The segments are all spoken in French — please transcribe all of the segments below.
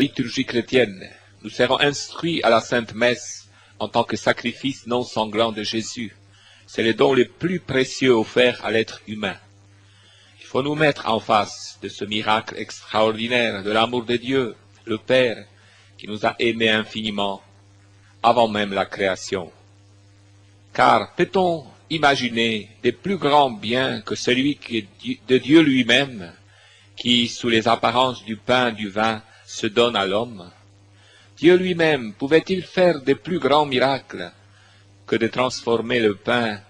liturgie chrétienne, nous serons instruits à la Sainte Messe en tant que sacrifice non sanglant de Jésus. C'est le don le plus précieux offert à l'être humain. Il faut nous mettre en face de ce miracle extraordinaire de l'amour de Dieu, le Père, qui nous a aimés infiniment avant même la création. Car peut-on imaginer des plus grands biens que celui de Dieu lui-même, qui, sous les apparences du pain et du vin, se donne à l'homme? Dieu lui-même pouvait-il faire de plus grands miracles que de transformer le pain?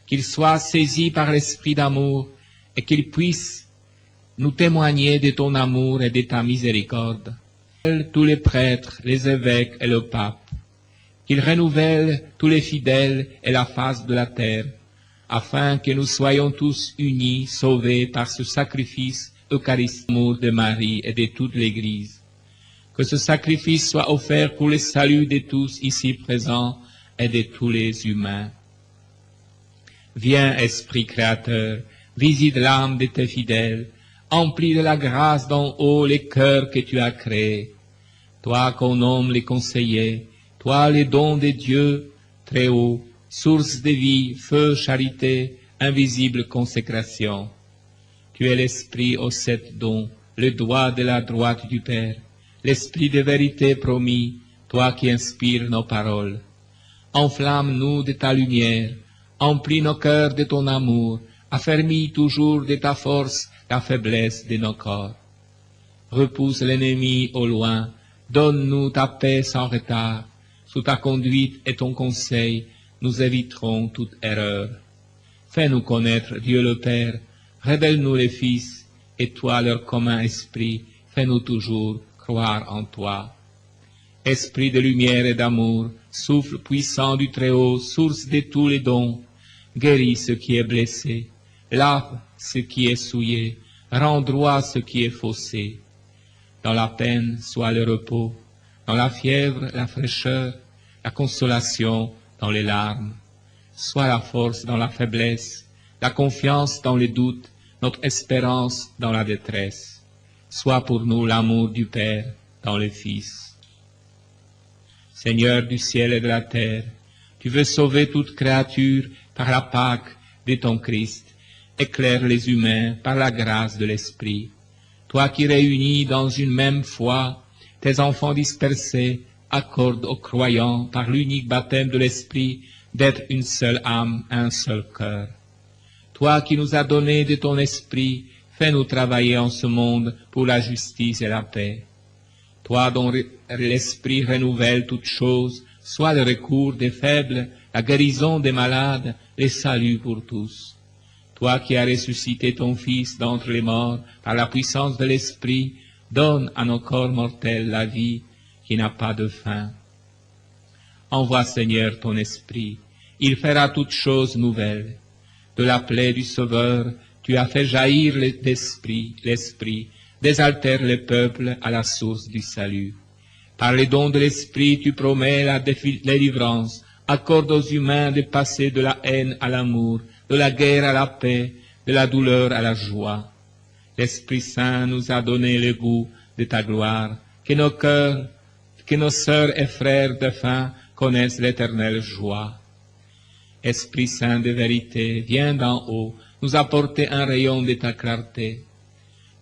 Qu'il soit saisi par l'esprit d'amour et qu'il puisse nous témoigner de ton amour et de ta miséricorde. Tous les prêtres, les évêques et le pape, qu'il renouvelle tous les fidèles et la face de la terre, afin que nous soyons tous unis, sauvés par ce sacrifice eucharistique de Marie et de toute l'Église. Que ce sacrifice soit offert pour le salut de tous ici présents et de tous les humains. Viens, Esprit créateur, visite l'âme de tes fidèles, emplis de la grâce d'en haut les cœurs que tu as créés. Toi qu'on nomme les conseillers, toi les dons de Dieu, très haut, source de vie, feu, charité, invisible consécration. Tu es l'Esprit aux 7 dons, le doigt de la droite du Père, l'Esprit de vérité promis, toi qui inspires nos paroles. Enflamme-nous de ta lumière, emplis nos cœurs de ton amour, affermis toujours de ta force la faiblesse de nos corps. Repousse l'ennemi au loin, donne-nous ta paix sans retard. Sous ta conduite et ton conseil, nous éviterons toute erreur. Fais-nous connaître Dieu le Père, révèle-nous les Fils, et toi leur commun esprit, fais-nous toujours croire en toi. Esprit de lumière et d'amour, souffle puissant du Très-Haut, source de tous les dons, guéris ce qui est blessé, lave ce qui est souillé, rends droit ce qui est faussé. Dans la peine soit le repos, dans la fièvre la fraîcheur, la consolation dans les larmes. Soit la force dans la faiblesse, la confiance dans les doutes, notre espérance dans la détresse. Soit pour nous l'amour du Père dans le Fils. Seigneur du ciel et de la terre, tu veux sauver toute créature par la Pâque de ton Christ. Éclaire les humains par la grâce de l'Esprit. Toi qui réunis dans une même foi tes enfants dispersés, accorde aux croyants par l'unique baptême de l'Esprit d'être une seule âme, un seul cœur. Toi qui nous as donné de ton Esprit, fais-nous travailler en ce monde pour la justice et la paix. Toi dont l'Esprit renouvelle toutes choses, sois le recours des faibles, la guérison des malades, le salut pour tous. Toi qui as ressuscité ton Fils d'entre les morts par la puissance de l'Esprit, donne à nos corps mortels la vie qui n'a pas de fin. Envoie, Seigneur, ton Esprit, il fera toutes choses nouvelles. De la plaie du Sauveur, tu as fait jaillir l'Esprit, désaltère le peuple à la source du salut. Par les dons de l'Esprit, tu promets la délivrance, accorde aux humains de passer de la haine à l'amour, de la guerre à la paix, de la douleur à la joie. L'Esprit Saint nous a donné le goût de ta gloire, que nos cœurs, que nos sœurs et frères défunts connaissent l'éternelle joie. Esprit Saint de vérité, viens d'en haut, nous apporter un rayon de ta clarté.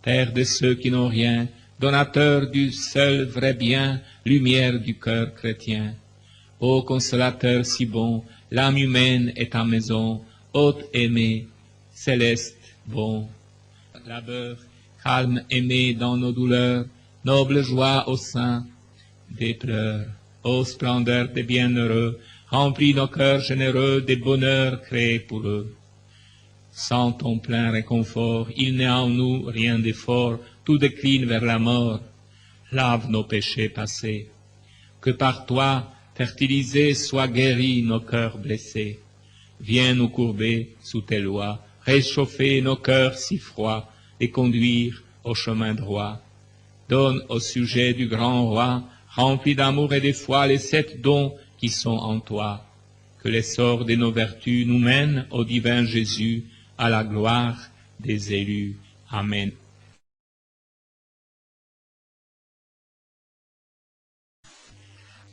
Père de ceux qui n'ont rien, donateur du seul vrai bien, lumière du cœur chrétien. Ô consolateur si bon, l'âme humaine est ta maison, hôte aimé, céleste bon. Labeur, calme aimé dans nos douleurs, noble joie au sein des pleurs. Ô splendeur des bienheureux, remplis nos cœurs généreux des bonheurs créés pour eux. Sans ton plein réconfort, il n'est en nous rien de fort, tout décline vers la mort. Lave nos péchés passés. Que par toi, fertilisés, soient guéris nos cœurs blessés. Viens nous courber sous tes lois, réchauffer nos cœurs si froids, et conduire au chemin droit. Donne au sujet du grand roi, rempli d'amour et de foi, les 7 dons qui sont en toi. Que l'essor de nos vertus nous mène au divin Jésus, à la gloire des élus. Amen.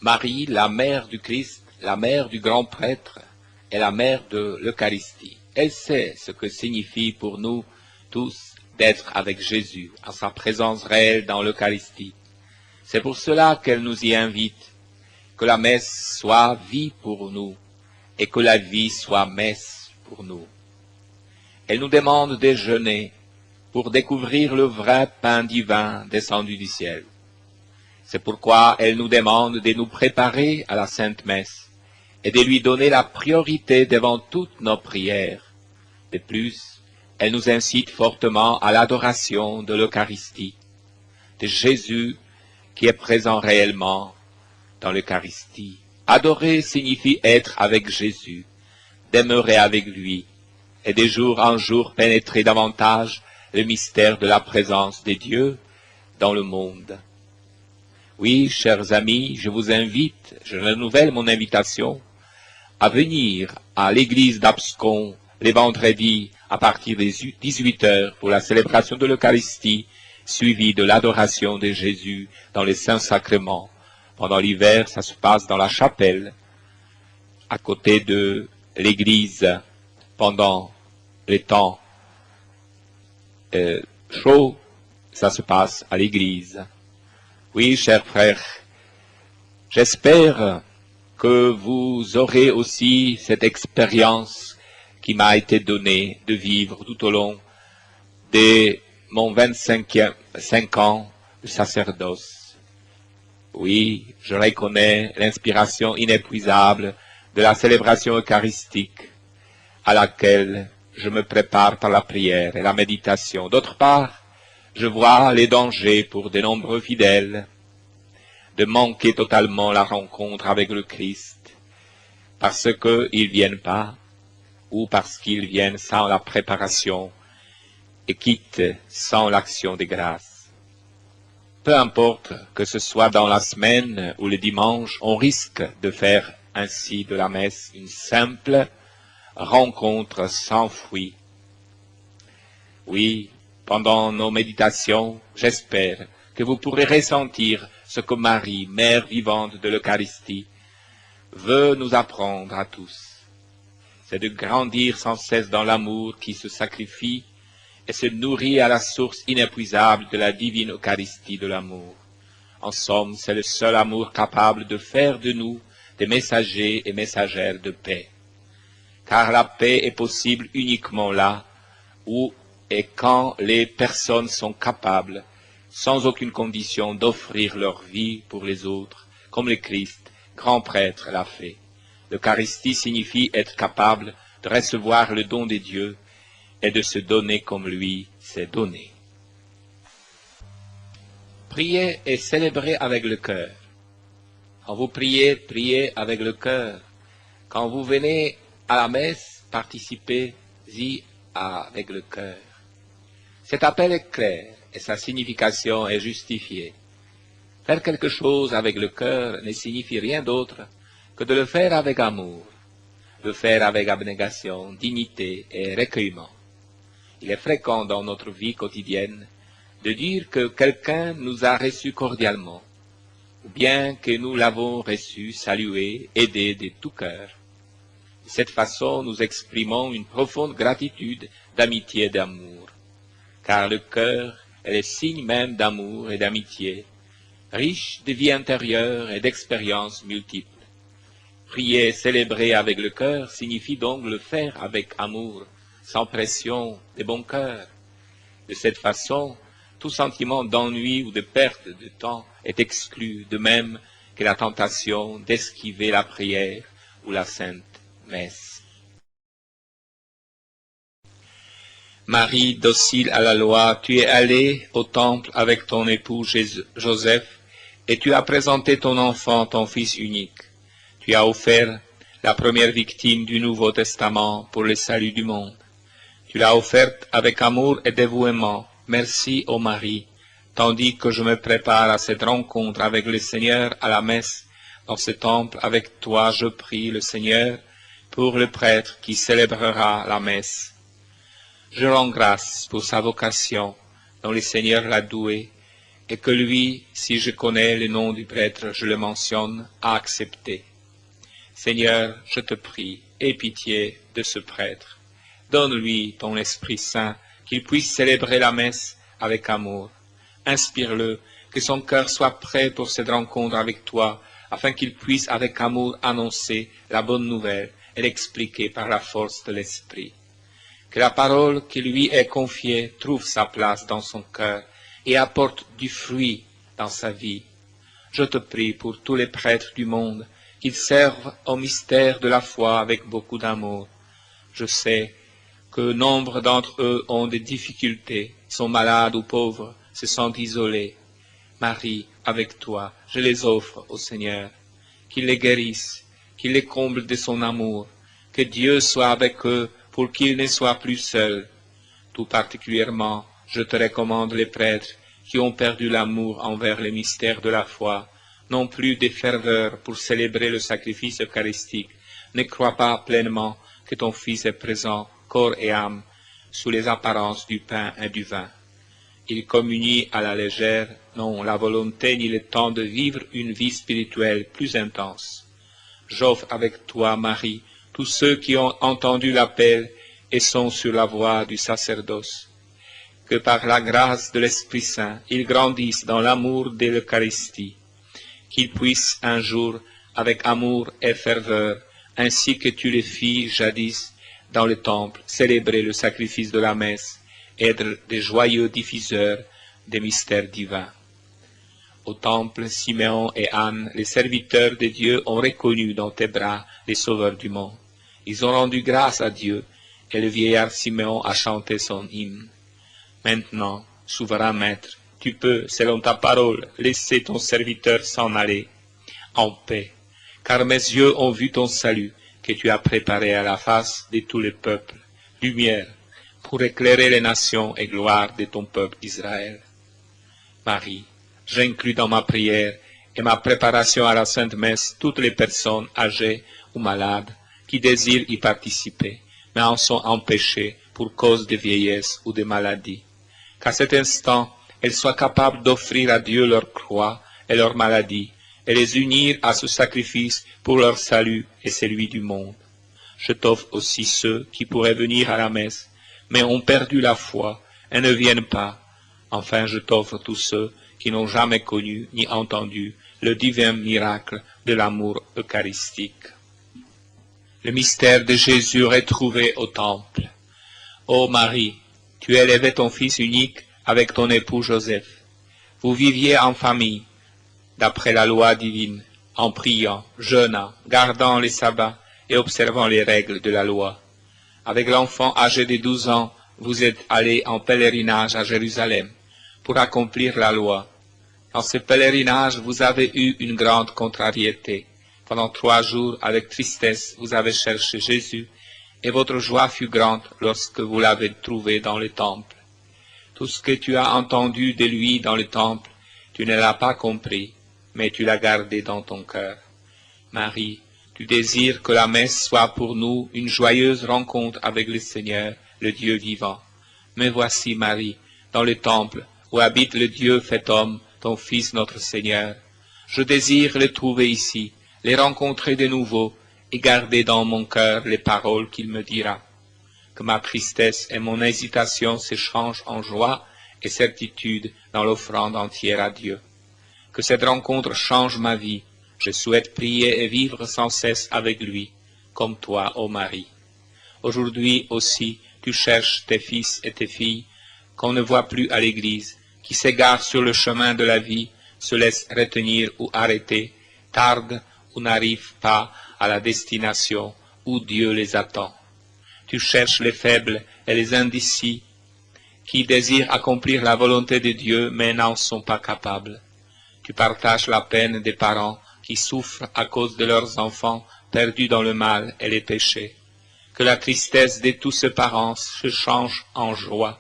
Marie, la mère du Christ, la mère du grand prêtre, est la mère de l'Eucharistie. Elle sait ce que signifie pour nous tous d'être avec Jésus, en sa présence réelle dans l'Eucharistie. C'est pour cela qu'elle nous y invite, que la messe soit vie pour nous, et que la vie soit messe pour nous. Elle nous demande de jeûner pour découvrir le vrai pain divin descendu du ciel. C'est pourquoi elle nous demande de nous préparer à la Sainte Messe et de lui donner la priorité devant toutes nos prières. De plus, elle nous incite fortement à l'adoration de l'Eucharistie, de Jésus qui est présent réellement dans l'Eucharistie. Adorer signifie être avec Jésus, demeurer avec lui, et de jour en jour pénétrer davantage le mystère de la présence de Dieu dans le monde. Oui, chers amis, je vous invite, je renouvelle mon invitation, à venir à l'église d'Abscon les vendredis à partir des 18 heures pour la célébration de l'Eucharistie, suivie de l'adoration de Jésus dans les saints sacrements. Pendant l'hiver, ça se passe dans la chapelle, à côté de l'église, pendant les temps chauds, ça se passe à l'église. Oui, chers frères, j'espère que vous aurez aussi cette expérience qui m'a été donnée de vivre tout au long de mon 25 ans de sacerdoce. Oui, je reconnais l'inspiration inépuisable de la célébration eucharistique à laquelle je me prépare par la prière et la méditation. D'autre part, je vois les dangers pour de nombreux fidèles de manquer totalement la rencontre avec le Christ parce qu'ils viennent pas ou parce qu'ils viennent sans la préparation et quittent sans l'action des grâces. Peu importe que ce soit dans la semaine ou le dimanche, on risque de faire ainsi de la messe une simple rencontre sans fruit. Oui, pendant nos méditations, j'espère que vous pourrez ressentir ce que Marie, mère vivante de l'Eucharistie, veut nous apprendre à tous. C'est de grandir sans cesse dans l'amour qui se sacrifie et se nourrit à la source inépuisable de la divine Eucharistie de l'amour. En somme, c'est le seul amour capable de faire de nous des messagers et messagères de paix. Car la paix est possible uniquement là où et quand les personnes sont capables, sans aucune condition, d'offrir leur vie pour les autres, comme le Christ, grand prêtre, l'a fait. L'Eucharistie signifie être capable de recevoir le don de Dieu et de se donner comme lui s'est donné. Priez et célébrez avec le cœur. Quand vous priez, priez avec le cœur. Quand vous venez à la messe, participez-y avec le cœur. Cet appel est clair et sa signification est justifiée. Faire quelque chose avec le cœur ne signifie rien d'autre que de le faire avec amour, de le faire avec abnégation, dignité et recueillement. Il est fréquent dans notre vie quotidienne de dire que quelqu'un nous a reçus cordialement, ou bien que nous l'avons reçu, salué, aidé de tout cœur. De cette façon, nous exprimons une profonde gratitude, d'amitié et d'amour, car le cœur est le signe même d'amour et d'amitié, riche de vie intérieure et d'expériences multiples. Prier et célébrer avec le cœur signifie donc le faire avec amour, sans pression, de bon cœur. De cette façon, tout sentiment d'ennui ou de perte de temps est exclu, de même que la tentation d'esquiver la prière ou la sainte messe. Marie, docile à la loi, tu es allée au temple avec ton époux Joseph, et tu as présenté ton enfant, ton fils unique. Tu as offert la première victime du Nouveau Testament pour le salut du monde. Tu l'as offerte avec amour et dévouement. Merci, ô Marie, tandis que je me prépare à cette rencontre avec le Seigneur à la messe, dans ce temple avec toi, je prie le Seigneur pour le prêtre qui célébrera la messe. Je rends grâce pour sa vocation, dont le Seigneur l'a doué, et que lui, si je connais le nom du prêtre, je le mentionne, a accepté. Seigneur, je te prie, aie pitié de ce prêtre. Donne-lui ton Esprit Saint, qu'il puisse célébrer la messe avec amour. Inspire-le, que son cœur soit prêt pour cette rencontre avec toi, afin qu'il puisse avec amour annoncer la bonne nouvelle et l'expliquer par la force de l'Esprit. Que la parole qui lui est confiée trouve sa place dans son cœur et apporte du fruit dans sa vie. Je te prie pour tous les prêtres du monde, qu'ils servent au mystère de la foi avec beaucoup d'amour. Je sais que nombre d'entre eux ont des difficultés, sont malades ou pauvres, se sentent isolés. Marie, avec toi, je les offre au Seigneur. Qu'il les guérisse, qu'il les comble de son amour, que Dieu soit avec eux pour qu'ils ne soient plus seuls. Tout particulièrement, je te recommande les prêtres qui ont perdu l'amour envers les mystères de la foi, n'ont plus de ferveur pour célébrer le sacrifice eucharistique, ne croient pas pleinement que ton Fils est présent, corps et âme, sous les apparences du pain et du vin. Ils communient à la légère, n'ont la volonté ni le temps de vivre une vie spirituelle plus intense. J'offre avec toi, Marie, tous ceux qui ont entendu l'appel et sont sur la voie du sacerdoce. Que par la grâce de l'Esprit Saint, ils grandissent dans l'amour de l'Eucharistie, qu'ils puissent un jour, avec amour et ferveur, ainsi que tu les fis jadis dans le temple, célébrer le sacrifice de la messe, être des joyeux diffuseurs des mystères divins. Au temple, Siméon et Anne, les serviteurs de Dieu, ont reconnu dans tes bras les sauveurs du monde. Ils ont rendu grâce à Dieu, et le vieillard Siméon a chanté son hymne. Maintenant, souverain maître, tu peux, selon ta parole, laisser ton serviteur s'en aller en paix, car mes yeux ont vu ton salut, que tu as préparé à la face de tous les peuples, lumière, pour éclairer les nations et gloire de ton peuple Israël. Marie, j'inclus dans ma prière et ma préparation à la Sainte Messe toutes les personnes âgées ou malades qui désirent y participer, mais en sont empêchées pour cause de vieillesse ou de maladie. Qu'à cet instant, elles soient capables d'offrir à Dieu leur croix et leur maladie, et les unir à ce sacrifice pour leur salut et celui du monde. Je t'offre aussi ceux qui pourraient venir à la messe, mais ont perdu la foi et ne viennent pas. Enfin, je t'offre tous ceux qui n'ont jamais connu ni entendu le divin miracle de l'amour eucharistique. Le mystère de Jésus retrouvé au temple. Ô Marie, tu élevais ton Fils unique avec ton époux Joseph. Vous viviez en famille, d'après la loi divine, en priant, jeûnant, gardant les sabbats et observant les règles de la loi. Avec l'enfant âgé de 12 ans, vous êtes allés en pèlerinage à Jérusalem pour accomplir la loi. Dans ce pèlerinage, vous avez eu une grande contrariété. Pendant 3 jours, avec tristesse, vous avez cherché Jésus, et votre joie fut grande lorsque vous l'avez trouvé dans le temple. Tout ce que tu as entendu de lui dans le temple, tu ne l'as pas compris, mais tu l'as gardé dans ton cœur. Marie, tu désires que la messe soit pour nous une joyeuse rencontre avec le Seigneur, le Dieu vivant. Me voici, Marie, dans le temple où habite le Dieu fait homme, ton Fils notre Seigneur. Je désire le trouver ici, les rencontrer de nouveau et garder dans mon cœur les paroles qu'il me dira. Que ma tristesse et mon hésitation se changent en joie et certitude dans l'offrande entière à Dieu. Que cette rencontre change ma vie. Je souhaite prier et vivre sans cesse avec lui, comme toi, ô Marie. Aujourd'hui aussi, tu cherches tes fils et tes filles qu'on ne voit plus à l'église, qui s'égarent sur le chemin de la vie, se laissent retenir ou arrêter, tardent ou n'arrivent pas à la destination où Dieu les attend. Tu cherches les faibles et les indécis qui désirent accomplir la volonté de Dieu mais n'en sont pas capables. Tu partages la peine des parents qui souffrent à cause de leurs enfants perdus dans le mal et les péchés. Que la tristesse de tous ces parents se change en joie.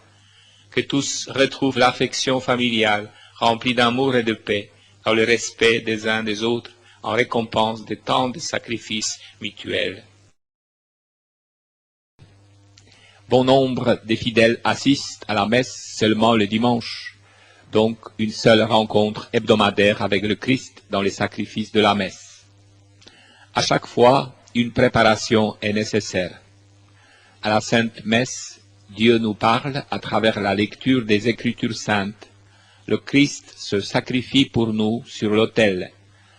Que tous retrouvent l'affection familiale, remplie d'amour et de paix, dans le respect des uns des autres, en récompense de tant de sacrifices mutuels. Bon nombre des fidèles assistent à la messe seulement le dimanche. donc une seule rencontre hebdomadaire avec le Christ dans les sacrifices de la messe. À chaque fois, une préparation est nécessaire. À la Sainte Messe, Dieu nous parle à travers la lecture des Écritures saintes. Le Christ se sacrifie pour nous sur l'autel,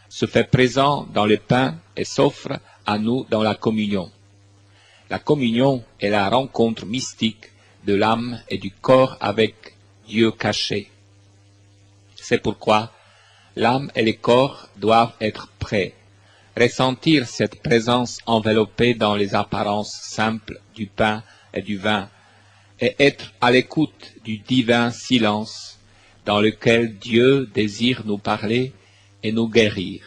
se fait présent dans le pain et s'offre à nous dans la communion. La communion est la rencontre mystique de l'âme et du corps avec Dieu caché. C'est pourquoi l'âme et le corps doivent être prêts, ressentir cette présence enveloppée dans les apparences simples du pain et du vin, et être à l'écoute du divin silence dans lequel Dieu désire nous parler et nous guérir.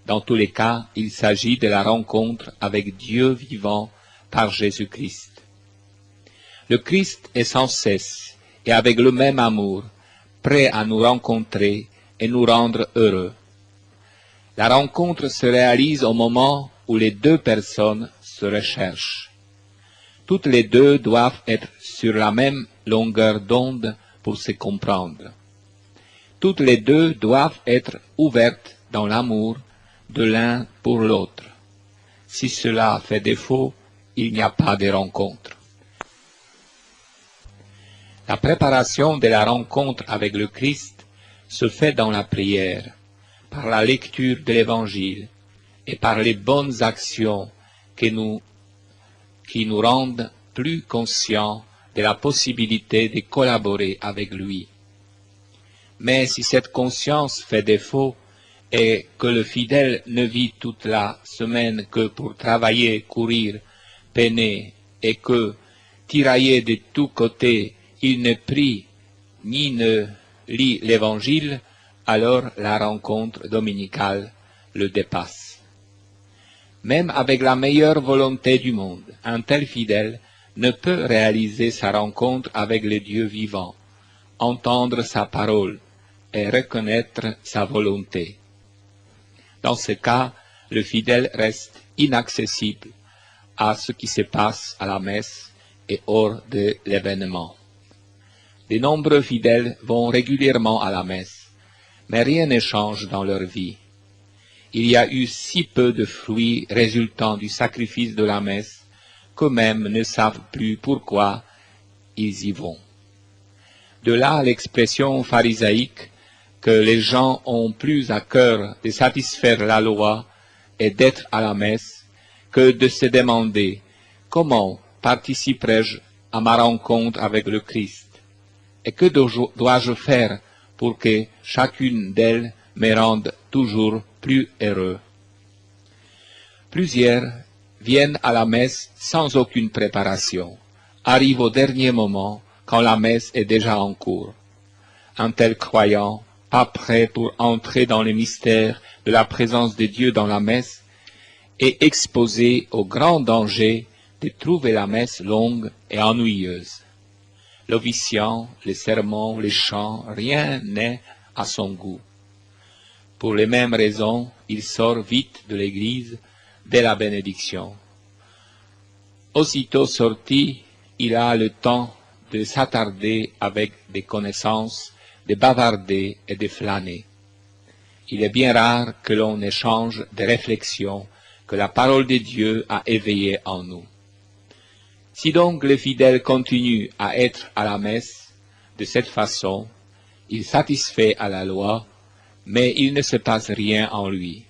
Dans tous les cas, il s'agit de la rencontre avec Dieu vivant par Jésus-Christ. Le Christ est sans cesse et avec le même amour, prêt à nous rencontrer et nous rendre heureux. La rencontre se réalise au moment où les deux personnes se recherchent. Toutes les deux doivent être sur la même longueur d'onde pour se comprendre. Toutes les deux doivent être ouvertes dans l'amour de l'un pour l'autre. Si cela fait défaut, il n'y a pas de rencontre. La préparation de la rencontre avec le Christ se fait dans la prière, par la lecture de l'Évangile et par les bonnes actions qui nous rendent plus conscients de la possibilité de collaborer avec lui. Mais si cette conscience fait défaut et que le fidèle ne vit toute la semaine que pour travailler, courir, peiner, et que, tiraillé de tous côtés, il ne prie ni ne lit l'Évangile, alors la rencontre dominicale le dépasse. Même avec la meilleure volonté du monde, un tel fidèle ne peut réaliser sa rencontre avec le Dieu vivant, entendre sa parole et reconnaître sa volonté. Dans ce cas, le fidèle reste inaccessible à ce qui se passe à la messe et hors de l'événement. De nombreux fidèles vont régulièrement à la messe, mais rien ne change dans leur vie. Il y a eu si peu de fruits résultant du sacrifice de la messe qu'eux-mêmes ne savent plus pourquoi ils y vont. De là l'expression pharisaïque que les gens ont plus à cœur de satisfaire la loi et d'être à la messe que de se demander comment participerai-je à ma rencontre avec le Christ et que dois-je faire pour que chacune d'elles me rende toujours plus heureux. Plusieurs viennent à la messe sans aucune préparation, arrivent au dernier moment quand la messe est déjà en cours. Un tel croyant, pas prêt pour entrer dans les mystères de la présence de Dieu dans la messe, est exposé au grand danger de trouver la messe longue et ennuyeuse. L'officiant, les sermons, les chants, rien n'est à son goût. Pour les mêmes raisons, il sort vite de l'église dès la bénédiction. Aussitôt sorti, il a le temps de s'attarder avec des connaissances, de bavarder et de flâner. Il est bien rare que l'on échange des réflexions que la parole de Dieu a éveillées en nous. Si donc le fidèle continue à être à la messe de cette façon, il satisfait à la loi, mais il ne se passe rien en lui.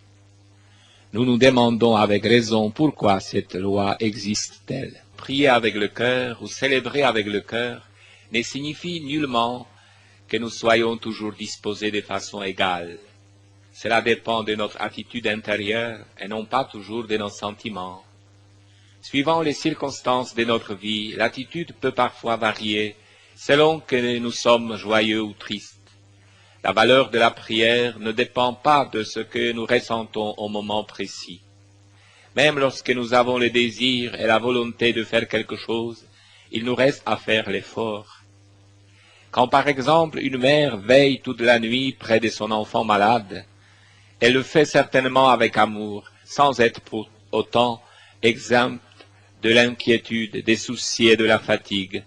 Nous nous demandons avec raison pourquoi cette loi existe-t-elle. Prier avec le cœur ou célébrer avec le cœur ne signifie nullement que nous soyons toujours disposés de façon égale. Cela dépend de notre attitude intérieure et non pas toujours de nos sentiments. Suivant les circonstances de notre vie, l'attitude peut parfois varier selon que nous sommes joyeux ou tristes. La valeur de la prière ne dépend pas de ce que nous ressentons au moment précis. Même lorsque nous avons le désir et la volonté de faire quelque chose, il nous reste à faire l'effort. Quand par exemple une mère veille toute la nuit près de son enfant malade, elle le fait certainement avec amour, sans être pour autant exempte de l'inquiétude, des soucis et de la fatigue.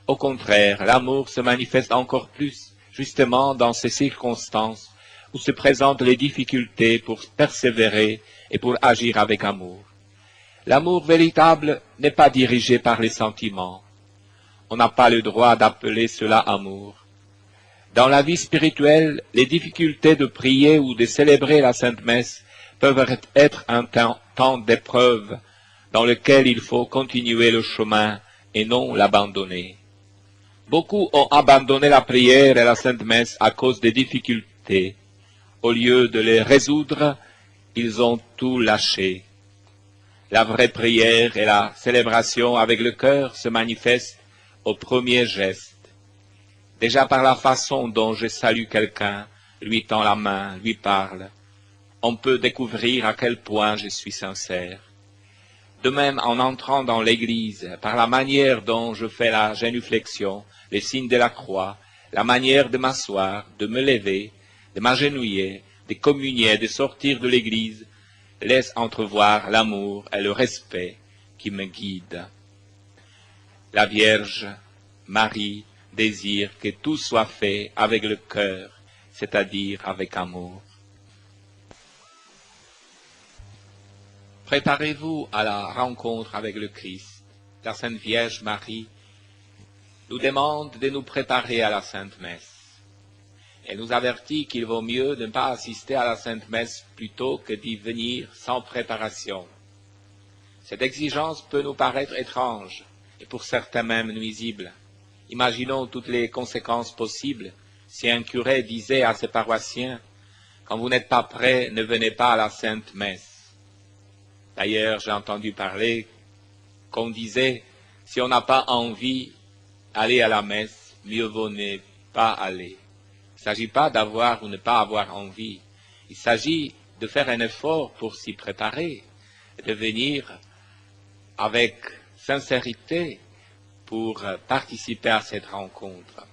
Au contraire, l'amour se manifeste encore plus justement dans ces circonstances où se présentent les difficultés pour persévérer et pour agir avec amour. L'amour véritable n'est pas dirigé par les sentiments. On n'a pas le droit d'appeler cela amour. Dans la vie spirituelle, les difficultés de prier ou de célébrer la Sainte Messe peuvent être un temps d'épreuve dans lequel il faut continuer le chemin et non l'abandonner. Beaucoup ont abandonné la prière et la Sainte Messe à cause des difficultés. Au lieu de les résoudre, ils ont tout lâché. La vraie prière et la célébration avec le cœur se manifestent au premier geste. Déjà par la façon dont je salue quelqu'un, lui tends la main, lui parle, on peut découvrir à quel point je suis sincère. De même, en entrant dans l'église, par la manière dont je fais la génuflexion, les signes de la croix, la manière de m'asseoir, de me lever, de m'agenouiller, de communier, de sortir de l'église, laisse entrevoir l'amour et le respect qui me guident. La Vierge Marie désire que tout soit fait avec le cœur, c'est-à-dire avec amour. Préparez-vous à la rencontre avec le Christ. La Sainte Vierge Marie nous demande de nous préparer à la Sainte Messe. Elle nous avertit qu'il vaut mieux ne pas assister à la Sainte Messe plutôt que d'y venir sans préparation. Cette exigence peut nous paraître étrange et pour certains même nuisible. Imaginons toutes les conséquences possibles si un curé disait à ses paroissiens « Quand vous n'êtes pas prêts, ne venez pas à la Sainte Messe ». D'ailleurs, j'ai entendu parler qu'on disait « Si on n'a pas envie d'aller à la messe, mieux vaut ne pas aller ». Il ne s'agit pas d'avoir ou ne pas avoir envie. Il s'agit de faire un effort pour s'y préparer, de venir avec sincérité pour participer à cette rencontre.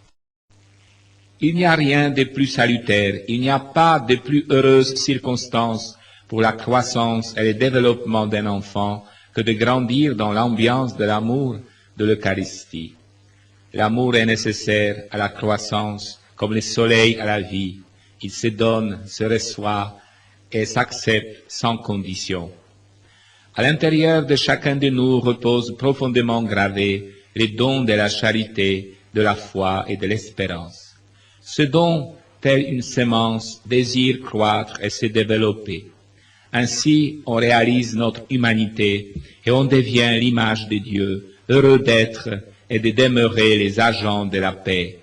Il n'y a rien de plus salutaire, il n'y a pas de plus heureuse circonstance pour la croissance et le développement d'un enfant que de grandir dans l'ambiance de l'amour de l'Eucharistie. L'amour est nécessaire à la croissance comme le soleil à la vie. Il se donne, se reçoit et s'accepte sans condition. À l'intérieur de chacun de nous repose profondément gravé les dons de la charité, de la foi et de l'espérance. Ce don, tel une semence, désire croître et se développer. Ainsi, on réalise notre humanité et on devient l'image de Dieu, heureux d'être et de demeurer les agents de la paix.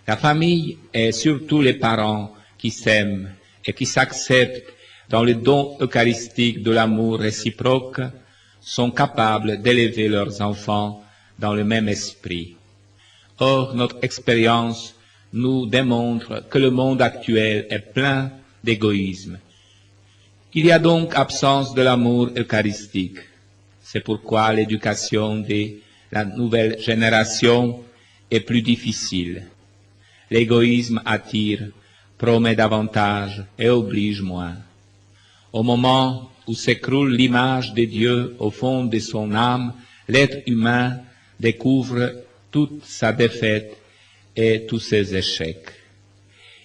La famille et surtout les parents qui s'aiment et qui s'acceptent dans le don eucharistique de l'amour réciproque sont capables d'élever leurs enfants dans le même esprit. Or, notre expérience nous démontre que le monde actuel est plein d'égoïsme. Il y a donc absence de l'amour eucharistique. C'est pourquoi l'éducation de la nouvelle génération est plus difficile. L'égoïsme attire, promet davantage et oblige moins. Au moment où s'écroule l'image de Dieu au fond de son âme, l'être humain découvre toute sa défaite et tous ses échecs.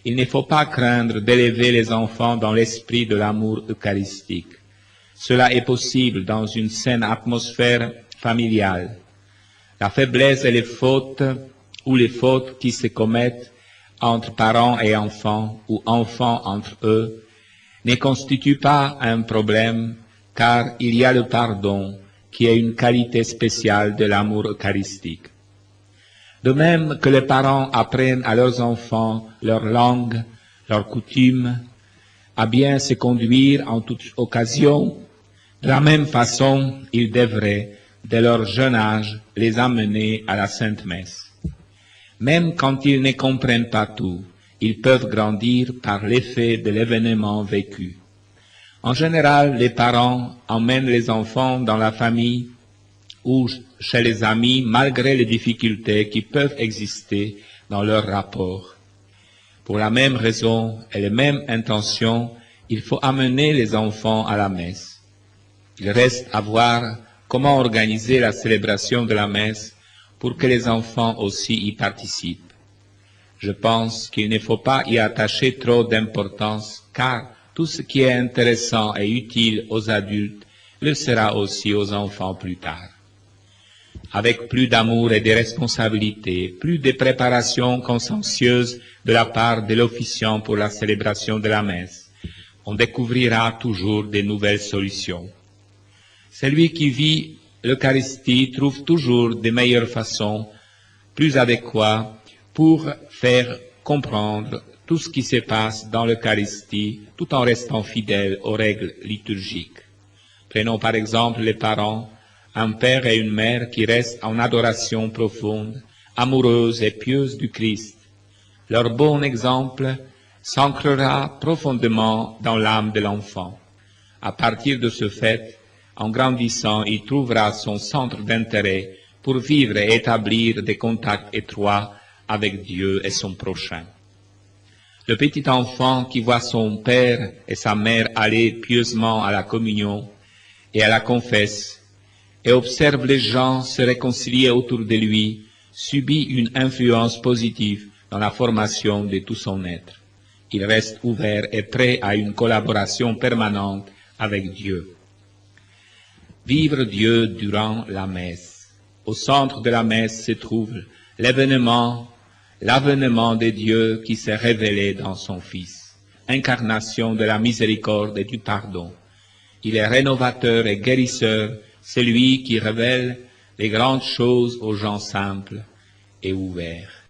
Il ne faut pas craindre d'élever les enfants dans l'esprit de l'amour eucharistique. Cela est possible dans une saine atmosphère familiale. La faiblesse et les fautes, ou les fautes qui se commettent entre parents et enfants, ou enfants entre eux, ne constituent pas un problème, car il y a le pardon, qui est une qualité spéciale de l'amour eucharistique. De même que les parents apprennent à leurs enfants leur langue, leurs coutumes, à bien se conduire en toute occasion, de la même façon, ils devraient, dès leur jeune âge, les amener à la Sainte Messe. Même quand ils ne comprennent pas tout, ils peuvent grandir par l'effet de l'événement vécu. En général, les parents emmènent les enfants dans la famille ou chez les amis malgré les difficultés qui peuvent exister dans leur rapport. Pour la même raison et les mêmes intentions, il faut amener les enfants à la messe. Il reste à voir comment organiser la célébration de la messe pour que les enfants aussi y participent. Je pense qu'il ne faut pas y attacher trop d'importance, car tout ce qui est intéressant et utile aux adultes le sera aussi aux enfants plus tard. Avec plus d'amour et de responsabilité, plus de préparation consciencieuse de la part de l'officiant pour la célébration de la messe, on découvrira toujours de nouvelles solutions. Celui qui vit l'Eucharistie trouve toujours de meilleures façons, plus adéquates, pour faire comprendre tout ce qui se passe dans l'Eucharistie, tout en restant fidèle aux règles liturgiques. Prenons par exemple les parents, un père et une mère qui restent en adoration profonde, amoureuse et pieuse du Christ. Leur bon exemple s'ancrera profondément dans l'âme de l'enfant. À partir de ce fait, en grandissant, il trouvera son centre d'intérêt pour vivre et établir des contacts étroits avec Dieu et son prochain. Le petit enfant qui voit son père et sa mère aller pieusement à la communion et à la confesse, et observe les gens se réconcilier autour de lui, subit une influence positive dans la formation de tout son être. Il reste ouvert et prêt à une collaboration permanente avec Dieu. Vivre Dieu durant la messe. Au centre de la messe se trouve l'avènement de Dieu qui s'est révélé dans son Fils, incarnation de la miséricorde et du pardon. Il est rénovateur et guérisseur, celui qui révèle les grandes choses aux gens simples et ouverts.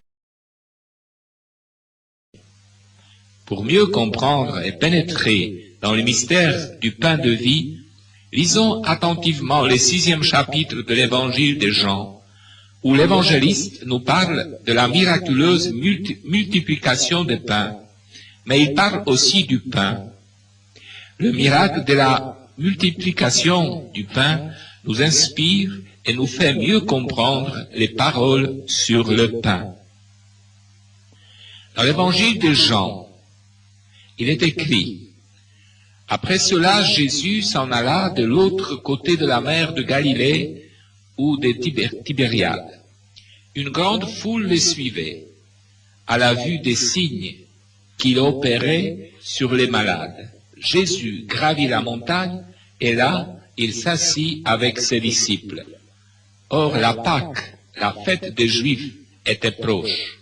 Pour mieux comprendre et pénétrer dans le mystère du pain de vie, lisons attentivement le 6e chapitre de l'évangile de Jean, où l'évangéliste nous parle de la miraculeuse multiplication des pains, mais il parle aussi du pain. Le miracle de la multiplication du pain nous inspire et nous fait mieux comprendre les paroles sur le pain. Dans l'évangile de Jean, il est écrit: après cela, Jésus s'en alla de l'autre côté de la mer de Galilée ou de Tibériade. Une grande foule les suivait, à la vue des signes qu'il opérait sur les malades. Jésus gravit la montagne et là, il s'assit avec ses disciples. Or, la Pâque, la fête des Juifs, était proche.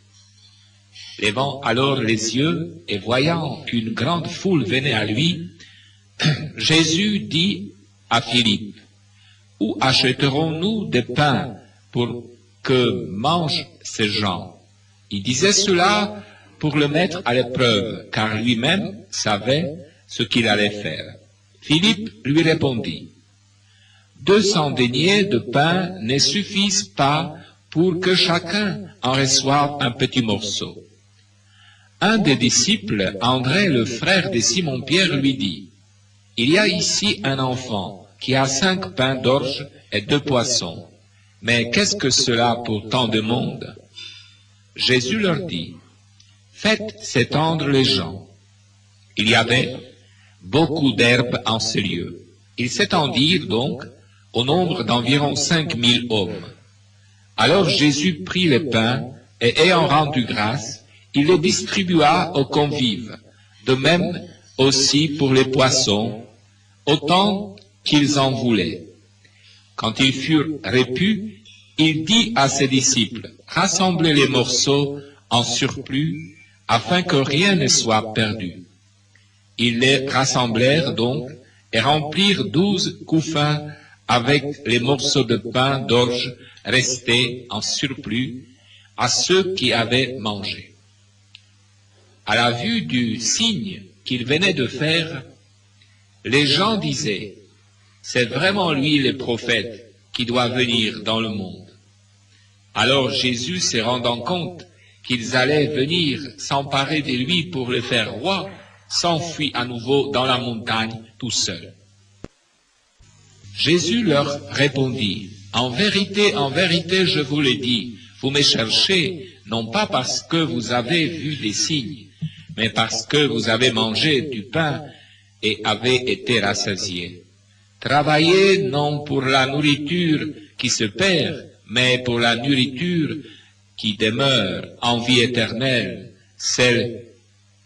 Levant alors les yeux et voyant qu'une grande foule venait à lui, Jésus dit à Philippe: où achèterons-nous des pains pour que mangent ces gens? Il disait cela pour le mettre à l'épreuve, car lui-même savait ce qu'il allait faire. Philippe lui répondit: 200 deniers de pain ne suffisent pas pour que chacun en reçoive un petit morceau. Un des disciples, André, le frère de Simon-Pierre, lui dit: il y a ici un enfant qui a 5 pains d'orge et 2 poissons. Mais qu'est-ce que cela pour tant de monde? Jésus leur dit: faites s'étendre les gens. Il y avait beaucoup d'herbes en ce lieu. Ils s'étendirent donc au nombre d'environ 5000 hommes. Alors Jésus prit les pains et ayant rendu grâce, il les distribua aux convives, de même aussi pour les poissons, autant qu'ils en voulaient. Quand ils furent repus, il dit à ses disciples: rassemblez les morceaux en surplus, afin que rien ne soit perdu. Ils les rassemblèrent donc et remplirent 12 couffins avec les morceaux de pain d'orge restés en surplus à ceux qui avaient mangé. À la vue du signe qu'il venait de faire, les gens disaient: c'est vraiment lui le prophète qui doit venir dans le monde. Alors Jésus, se rendant compte qu'ils allaient venir s'emparer de lui pour le faire roi, s'enfuit à nouveau dans la montagne tout seul. Jésus leur répondit: en vérité, je vous le dis, vous me cherchez, non pas parce que vous avez vu des signes, mais parce que vous avez mangé du pain et avez été rassasiés. Travaillez non pour la nourriture qui se perd, mais pour la nourriture qui demeure en vie éternelle, celle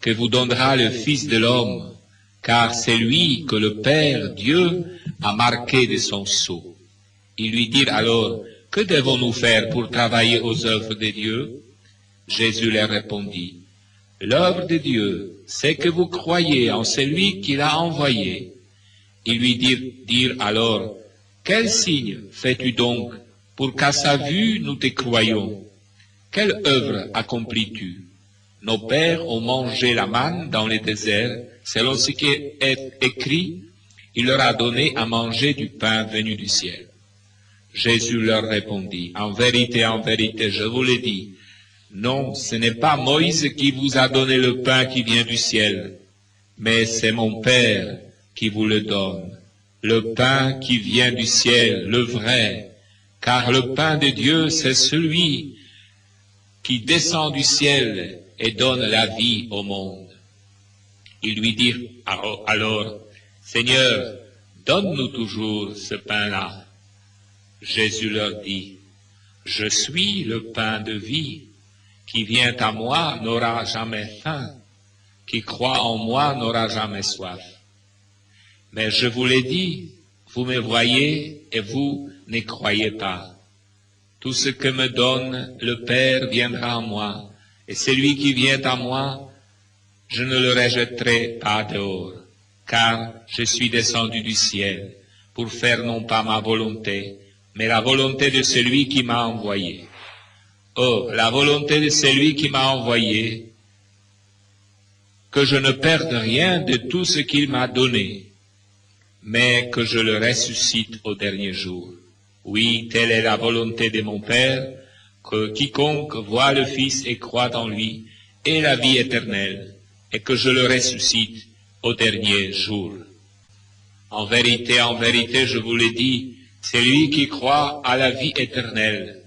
que vous donnera le Fils de l'homme, car c'est lui que le Père Dieu a marqué de son sceau. Ils lui dirent alors, que devons-nous faire pour travailler aux œuvres de Dieu? Jésus leur répondit, l'œuvre de Dieu, c'est que vous croyez en celui qui l'a envoyé. Ils lui dirent alors, quel signe fais-tu donc pour qu'à sa vue nous te croyions? Quelle œuvre accomplis-tu? Nos pères ont mangé la manne dans le désert, selon ce qui est écrit, il leur a donné à manger du pain venu du ciel. Jésus leur répondit, en vérité, je vous le dis, non, ce n'est pas Moïse qui vous a donné le pain qui vient du ciel, mais c'est mon Père qui vous le donne, le pain qui vient du ciel, le vrai, car le pain de Dieu, c'est celui qui descend du ciel et donne la vie au monde. Ils lui dirent alors, Seigneur, donne-nous toujours ce pain-là. Jésus leur dit, je suis le pain de vie, qui vient à moi n'aura jamais faim, qui croit en moi n'aura jamais soif. Mais je vous l'ai dit, vous me voyez et vous ne croyez pas. Tout ce que me donne le Père viendra à moi, et celui qui vient à moi, je ne le rejetterai pas dehors, car je suis descendu du ciel pour faire non pas ma volonté, mais la volonté de celui qui m'a envoyé. Oh, la volonté de celui qui m'a envoyé, que je ne perde rien de tout ce qu'il m'a donné, mais que je le ressuscite au dernier jour. Oui, telle est la volonté de mon Père, que quiconque voit le Fils et croit en lui ait la vie éternelle, et que je le ressuscite au dernier jour. En vérité, je vous le dis, celui qui croit à la vie éternelle.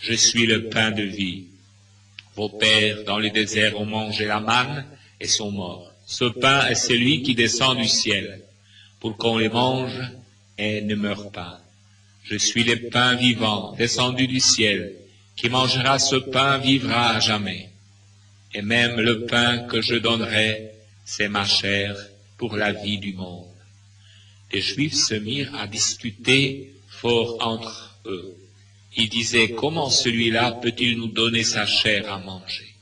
Je suis le pain de vie. Vos pères dans le désert ont mangé la manne et sont morts. Ce pain est celui qui descend du ciel, pour qu'on le mange et ne meure pas. Je suis le pain vivant, descendu du ciel. Qui mangera ce pain vivra à jamais. Et même le pain que je donnerai, c'est ma chair pour la vie du monde. Les Juifs se mirent à discuter fort entre eux. Ils disaient, comment celui-là peut-il nous donner sa chair à manger?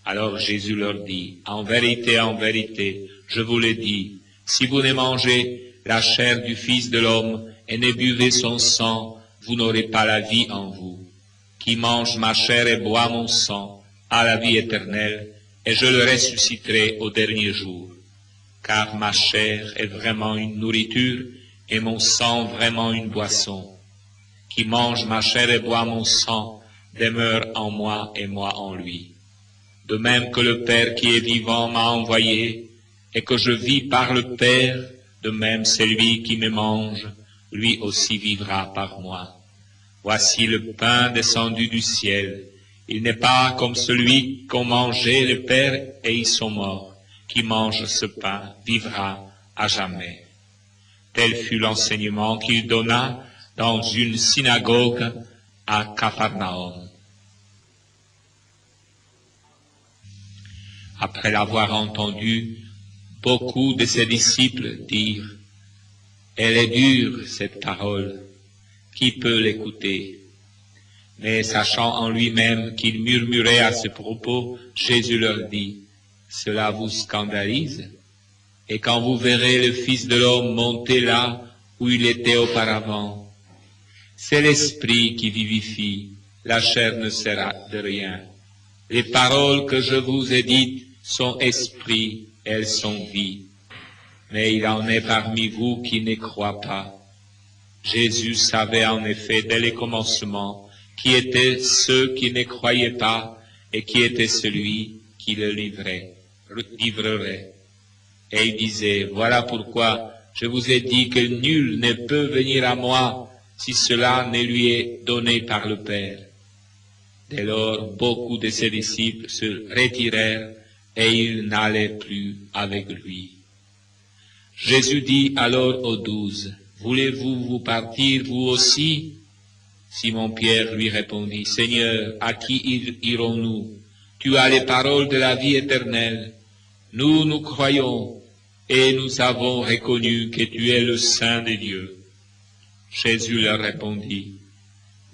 Alors Jésus leur dit, en vérité, je vous le dis, si vous ne mangez la chair du Fils de l'homme et ne buvez son sang, vous n'aurez pas la vie en vous. Qui mange ma chair et boit mon sang a la vie éternelle, et je le ressusciterai au dernier jour. Car ma chair est vraiment une nourriture, et mon sang vraiment une boisson. Qui mange ma chair et boit mon sang demeure en moi et moi en lui. De même que le Père qui est vivant m'a envoyé, et que je vis par le Père, de même celui qui me mange, lui aussi vivra par moi. Voici le pain descendu du ciel. Il n'est pas comme celui qu'ont mangé le Père et ils sont morts. Qui mange ce pain vivra à jamais. Tel fut l'enseignement qu'il donna dans une synagogue à Capharnaüm. Après l'avoir entendu, beaucoup de ses disciples dirent, « Elle est dure, cette parole, qui peut l'écouter ?» Mais sachant en lui-même qu'il murmurait à ce propos, Jésus leur dit, « Cela vous scandalise? Et quand vous verrez le Fils de l'homme monter là où il était auparavant, c'est l'Esprit qui vivifie, la chair ne sert de rien. Les paroles que je vous ai dites sont esprit, elles sont vie. Mais il en est parmi vous qui ne croient pas. » Jésus savait en effet dès le commencement qui étaient ceux qui ne croyaient pas et qui était celui qui le livrerait. Et il disait, voilà pourquoi je vous ai dit que nul ne peut venir à moi si cela ne lui est donné par le Père. Dès lors, beaucoup de ses disciples se retirèrent et ils n'allaient plus avec lui. Jésus dit alors aux 12, voulez-vous vous partir vous aussi? Simon-Pierre lui répondit, Seigneur, à qui irons-nous? Tu as les paroles de la vie éternelle. Nous croyons et nous avons reconnu que tu es le Saint de Dieu. Jésus leur répondit,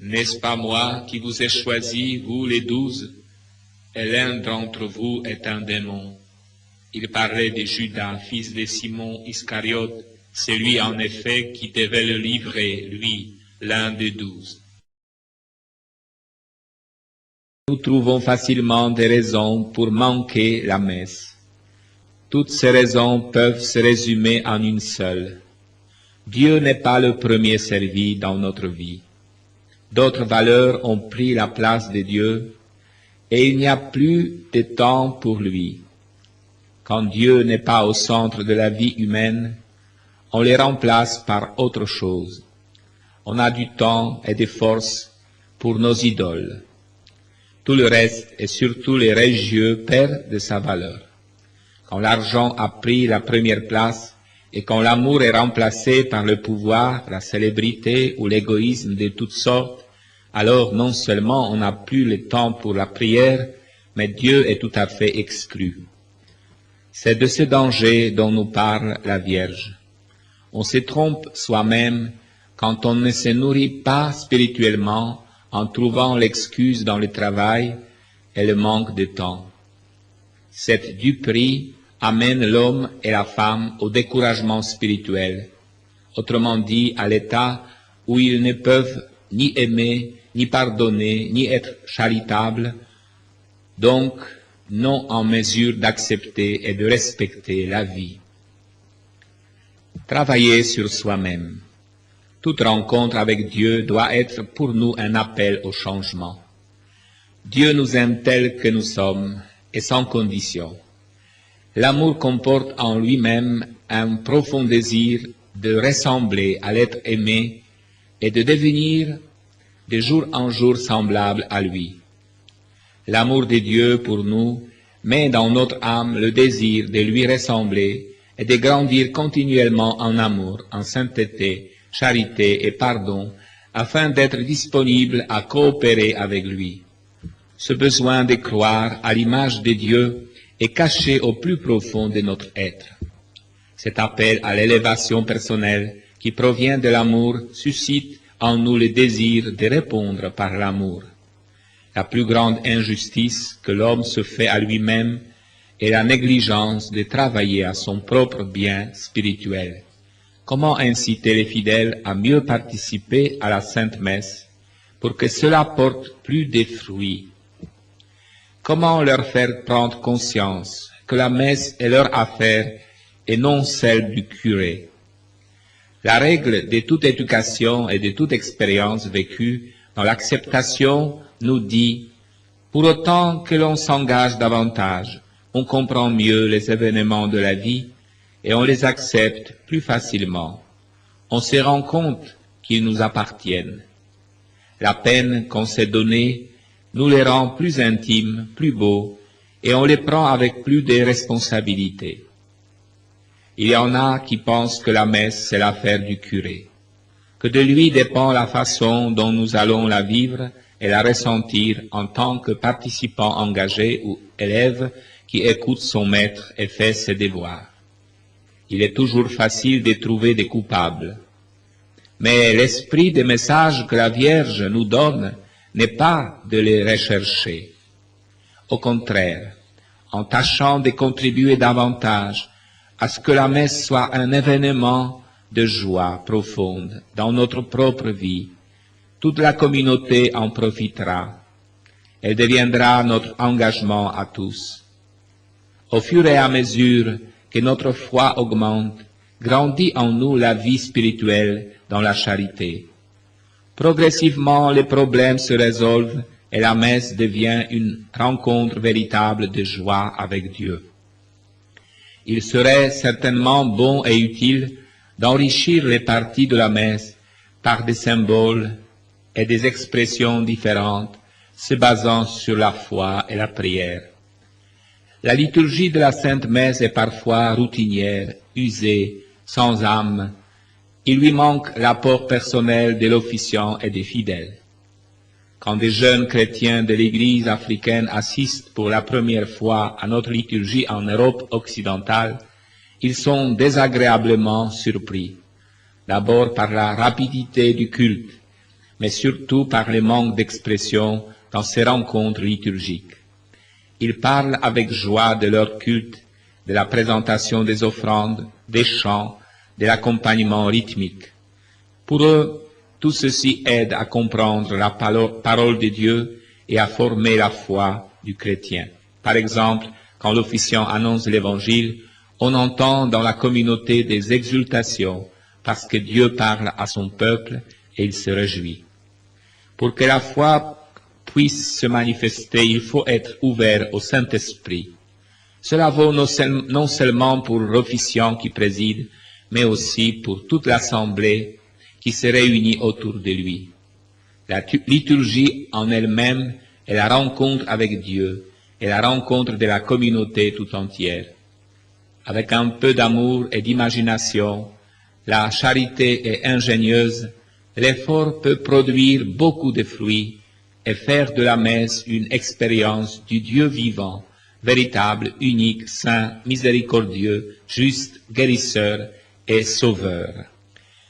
n'est-ce pas moi qui vous ai choisi, vous les 12, et l'un d'entre vous est un démon? Il parlait de Judas, fils de Simon Iscariote, celui en effet qui devait le livrer, lui, l'un des 12. Nous trouvons facilement des raisons pour manquer la messe. Toutes ces raisons peuvent se résumer en une seule. Dieu n'est pas le premier servi dans notre vie. D'autres valeurs ont pris la place de Dieu et il n'y a plus de temps pour lui. Quand Dieu n'est pas au centre de la vie humaine, on les remplace par autre chose. On a du temps et des forces pour nos idoles. Tout le reste, et surtout les religieux, perd de sa valeur. Quand l'argent a pris la première place et quand l'amour est remplacé par le pouvoir, la célébrité ou l'égoïsme de toutes sortes, alors non seulement on n'a plus le temps pour la prière, mais Dieu est tout à fait exclu. C'est de ce danger dont nous parle la Vierge. On se trompe soi-même quand on ne se nourrit pas spirituellement en trouvant l'excuse dans le travail et le manque de temps. Cette duperie amène l'homme et la femme au découragement spirituel, autrement dit à l'état où ils ne peuvent ni aimer, ni pardonner, ni être charitables, donc non en mesure d'accepter et de respecter la vie. Travailler sur soi-même. Toute rencontre avec Dieu doit être pour nous un appel au changement. Dieu nous aime tels que nous sommes et sans condition. L'amour comporte en lui-même un profond désir de ressembler à l'être aimé et de devenir de jour en jour semblable à lui. L'amour de Dieu pour nous met dans notre âme le désir de lui ressembler et de grandir continuellement en amour, en sainteté, charité et pardon, afin d'être disponible à coopérer avec lui. Ce besoin de croire à l'image de Dieu est caché au plus profond de notre être. Cet appel à l'élévation personnelle qui provient de l'amour suscite en nous le désir de répondre par l'amour. La plus grande injustice que l'homme se fait à lui-même est la négligence de travailler à son propre bien spirituel. Comment inciter les fidèles à mieux participer à la Sainte Messe pour que cela porte plus de fruits? Comment leur faire prendre conscience que la messe est leur affaire et non celle du curé? La règle de toute éducation et de toute expérience vécue dans l'acceptation nous dit, pour autant que l'on s'engage davantage, on comprend mieux les événements de la vie et on les accepte plus facilement. On se rend compte qu'ils nous appartiennent. La peine qu'on s'est donnée nous les rend plus intimes, plus beaux, et on les prend avec plus de responsabilité. Il y en a qui pensent que la messe, c'est l'affaire du curé, que de lui dépend la façon dont nous allons la vivre et la ressentir en tant que participant engagé ou élève qui écoute son maître et fait ses devoirs. Il est toujours facile de trouver des coupables. Mais l'esprit des messages que la Vierge nous donne n'est pas de les rechercher. Au contraire, en tâchant de contribuer davantage à ce que la messe soit un événement de joie profonde dans notre propre vie, toute la communauté en profitera. Elle deviendra notre engagement à tous. Au fur et à mesure que notre foi augmente, grandit en nous la vie spirituelle dans la charité. Progressivement, les problèmes se résolvent et la messe devient une rencontre véritable de joie avec Dieu. Il serait certainement bon et utile d'enrichir les parties de la messe par des symboles et des expressions différentes se basant sur la foi et la prière. La liturgie de la Sainte Messe est parfois routinière, usée, sans âme. Il lui manque l'apport personnel de l'officiant et des fidèles. Quand des jeunes chrétiens de l'Église africaine assistent pour la première fois à notre liturgie en Europe occidentale, ils sont désagréablement surpris. D'abord par la rapidité du culte, mais surtout par le manque d'expression dans ces rencontres liturgiques. Ils parlent avec joie de leur culte, de la présentation des offrandes, des chants, de l'accompagnement rythmique. Pour eux, tout ceci aide à comprendre la parole de Dieu et à former la foi du chrétien. Par exemple, quand l'officiant annonce l'Évangile, on entend dans la communauté des exultations parce que Dieu parle à son peuple et il se réjouit. Pour que la foi puisse se manifester, il faut être ouvert au Saint-Esprit. Cela vaut non seulement pour l'officiant qui préside, mais aussi pour toute l'assemblée qui se réunit autour de lui. La liturgie en elle-même est la rencontre avec Dieu et la rencontre de la communauté tout entière. Avec un peu d'amour et d'imagination, la charité est ingénieuse, l'effort peut produire beaucoup de fruits et faire de la messe une expérience du Dieu vivant, véritable, unique, saint, miséricordieux, juste, guérisseur et sauveur.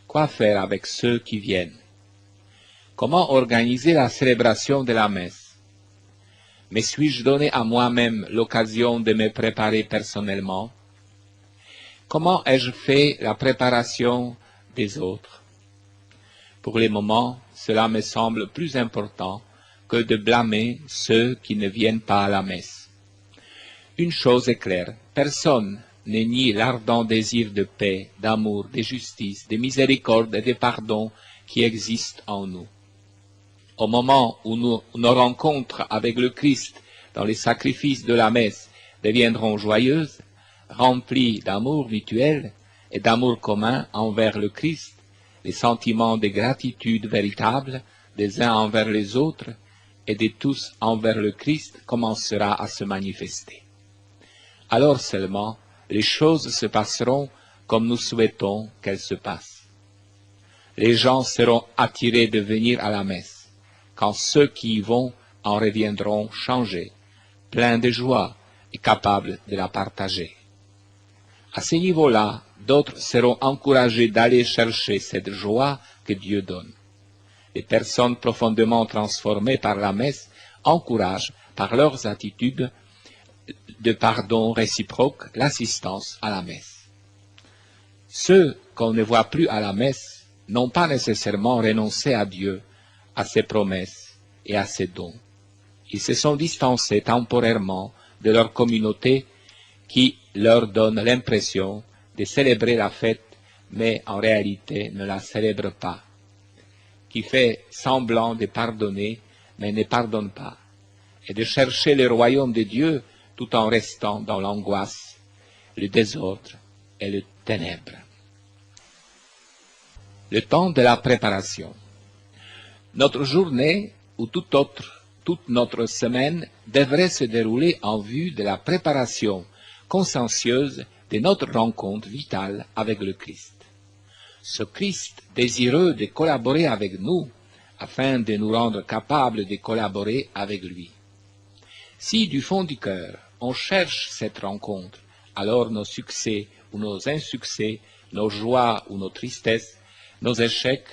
Quoi faire avec ceux qui viennent? Comment organiser la célébration de la messe? Me suis-je donné à moi-même l'occasion de me préparer personnellement? Comment ai-je fait la préparation des autres? Pour le moment, cela me semble plus important que de blâmer ceux qui ne viennent pas à la messe. Une chose est claire, personne ne nie l'ardent désir de paix, d'amour, de justice, de miséricorde et de pardon qui existe en nous. Au moment où nos rencontres avec le Christ dans les sacrifices de la messe deviendront joyeuses, remplies d'amour mutuel et d'amour commun envers le Christ, les sentiments de gratitude véritable des uns envers les autres et de tous envers le Christ commencera à se manifester. Alors seulement, les choses se passeront comme nous souhaitons qu'elles se passent. Les gens seront attirés de venir à la messe, quand ceux qui y vont en reviendront changés, pleins de joie et capables de la partager. À ce niveau-là, d'autres seront encouragés d'aller chercher cette joie que Dieu donne. Les personnes profondément transformées par la messe encouragent, par leurs attitudes de pardon réciproque, l'assistance à la messe. Ceux qu'on ne voit plus à la messe n'ont pas nécessairement renoncé à Dieu, à ses promesses et à ses dons. Ils se sont distancés temporairement de leur communauté qui leur donne l'impression de célébrer la fête, mais en réalité ne la célèbre pas, qui fait semblant de pardonner, mais ne pardonne pas, et de chercher le royaume de Dieu tout en restant dans l'angoisse, le désordre et les ténèbres. Le temps de la préparation. Notre journée, ou toute notre semaine, devrait se dérouler en vue de la préparation consciencieuse de notre rencontre vitale avec le Christ. Ce Christ désireux de collaborer avec nous, afin de nous rendre capables de collaborer avec lui. Si du fond du cœur, on cherche cette rencontre, alors nos succès ou nos insuccès, nos joies ou nos tristesses, nos échecs,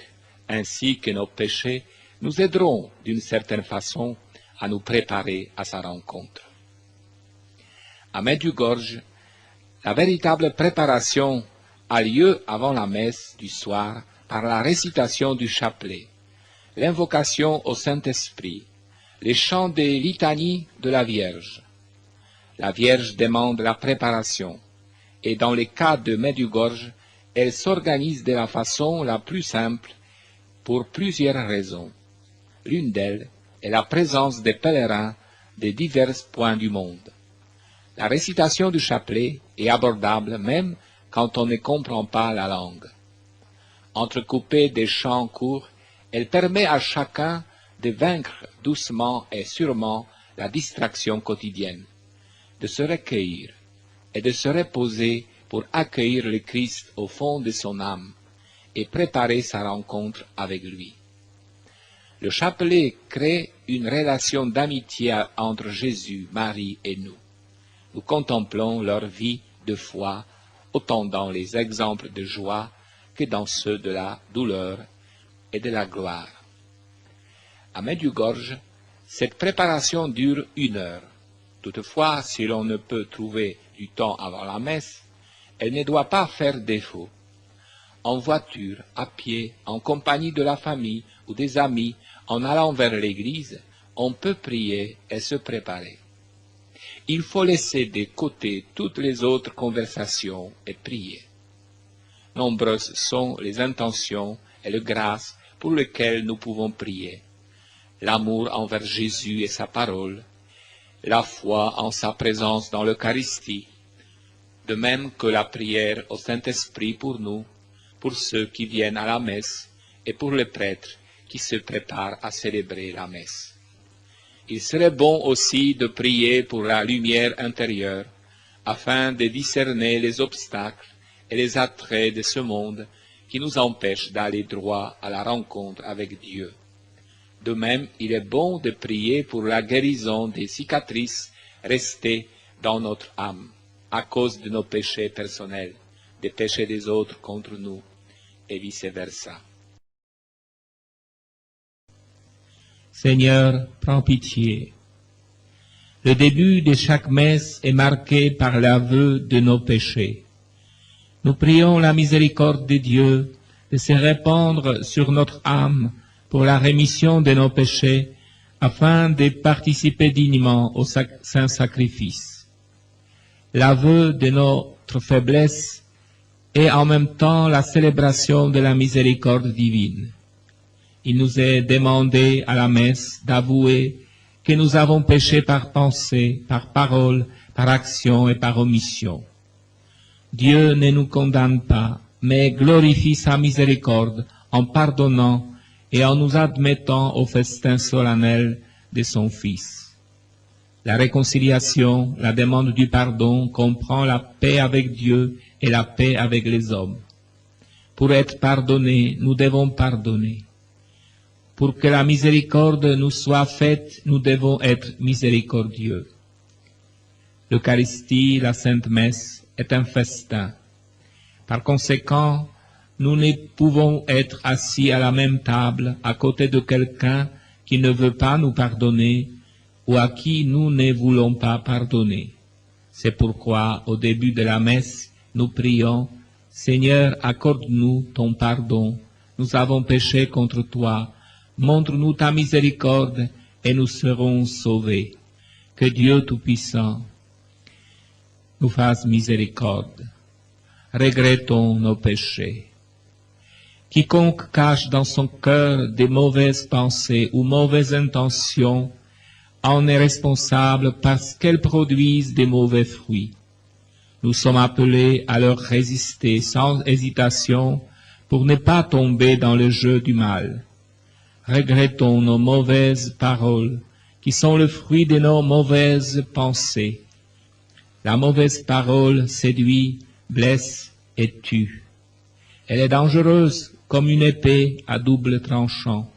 ainsi que nos péchés, nous aideront d'une certaine façon à nous préparer à sa rencontre. À Medjugorje, la véritable préparation a lieu avant la messe du soir par la récitation du chapelet, l'invocation au Saint-Esprit, les chants des litanies de la Vierge. La Vierge demande la préparation, et dans le cas de Medjugorje, elle s'organise de la façon la plus simple pour plusieurs raisons. L'une d'elles est la présence des pèlerins de divers points du monde. La récitation du chapelet est abordable même quand on ne comprend pas la langue. Entrecoupée des chants courts, elle permet à chacun de vaincre doucement et sûrement la distraction quotidienne, de se recueillir et de se reposer pour accueillir le Christ au fond de son âme et préparer sa rencontre avec lui. Le chapelet crée une relation d'amitié entre Jésus, Marie et nous. Nous contemplons leur vie de foi, autant dans les exemples de joie que dans ceux de la douleur et de la gloire. À Medjugorje, cette préparation dure 1 heure. Toutefois, si l'on ne peut trouver du temps avant la messe, elle ne doit pas faire défaut. En voiture, à pied, en compagnie de la famille ou des amis, en allant vers l'église, on peut prier et se préparer. Il faut laisser de côté toutes les autres conversations et prier. Nombreuses sont les intentions et les grâces pour lesquelles nous pouvons prier. L'amour envers Jésus et sa parole, la foi en sa présence dans l'Eucharistie, de même que la prière au Saint-Esprit pour nous, pour ceux qui viennent à la messe et pour les prêtres qui se préparent à célébrer la messe. Il serait bon aussi de prier pour la lumière intérieure, afin de discerner les obstacles et les attraits de ce monde qui nous empêchent d'aller droit à la rencontre avec Dieu. De même, il est bon de prier pour la guérison des cicatrices restées dans notre âme, à cause de nos péchés personnels, des péchés des autres contre nous, et vice-versa. Seigneur, prends pitié. Le début de chaque messe est marqué par l'aveu de nos péchés. Nous prions la miséricorde de Dieu de se répandre sur notre âme pour la rémission de nos péchés, afin de participer dignement au saint sacrifice. L'aveu de notre faiblesse est en même temps la célébration de la miséricorde divine. Il nous est demandé à la messe d'avouer que nous avons péché par pensée, par parole, par action et par omission. Dieu ne nous condamne pas, mais glorifie sa miséricorde en pardonnant et en nous admettant au festin solennel de son Fils. La réconciliation, la demande du pardon comprend la paix avec Dieu et la paix avec les hommes. Pour être pardonnés, nous devons pardonner. Pour que la miséricorde nous soit faite, nous devons être miséricordieux. L'Eucharistie, la Sainte Messe, est un festin. Par conséquent, nous ne pouvons être assis à la même table à côté de quelqu'un qui ne veut pas nous pardonner ou à qui nous ne voulons pas pardonner. C'est pourquoi, au début de la messe, nous prions « Seigneur, accorde-nous ton pardon. Nous avons péché contre toi. Montre-nous ta miséricorde et nous serons sauvés. Que Dieu Tout-Puissant nous fasse miséricorde. Regrettons nos péchés. Quiconque cache dans son cœur des mauvaises pensées ou mauvaises intentions en est responsable parce qu'elles produisent des mauvais fruits. Nous sommes appelés à leur résister sans hésitation pour ne pas tomber dans le jeu du mal. Regrettons nos mauvaises paroles, qui sont le fruit de nos mauvaises pensées. La mauvaise parole séduit, blesse et tue. Elle est dangereuse comme une épée à double tranchant.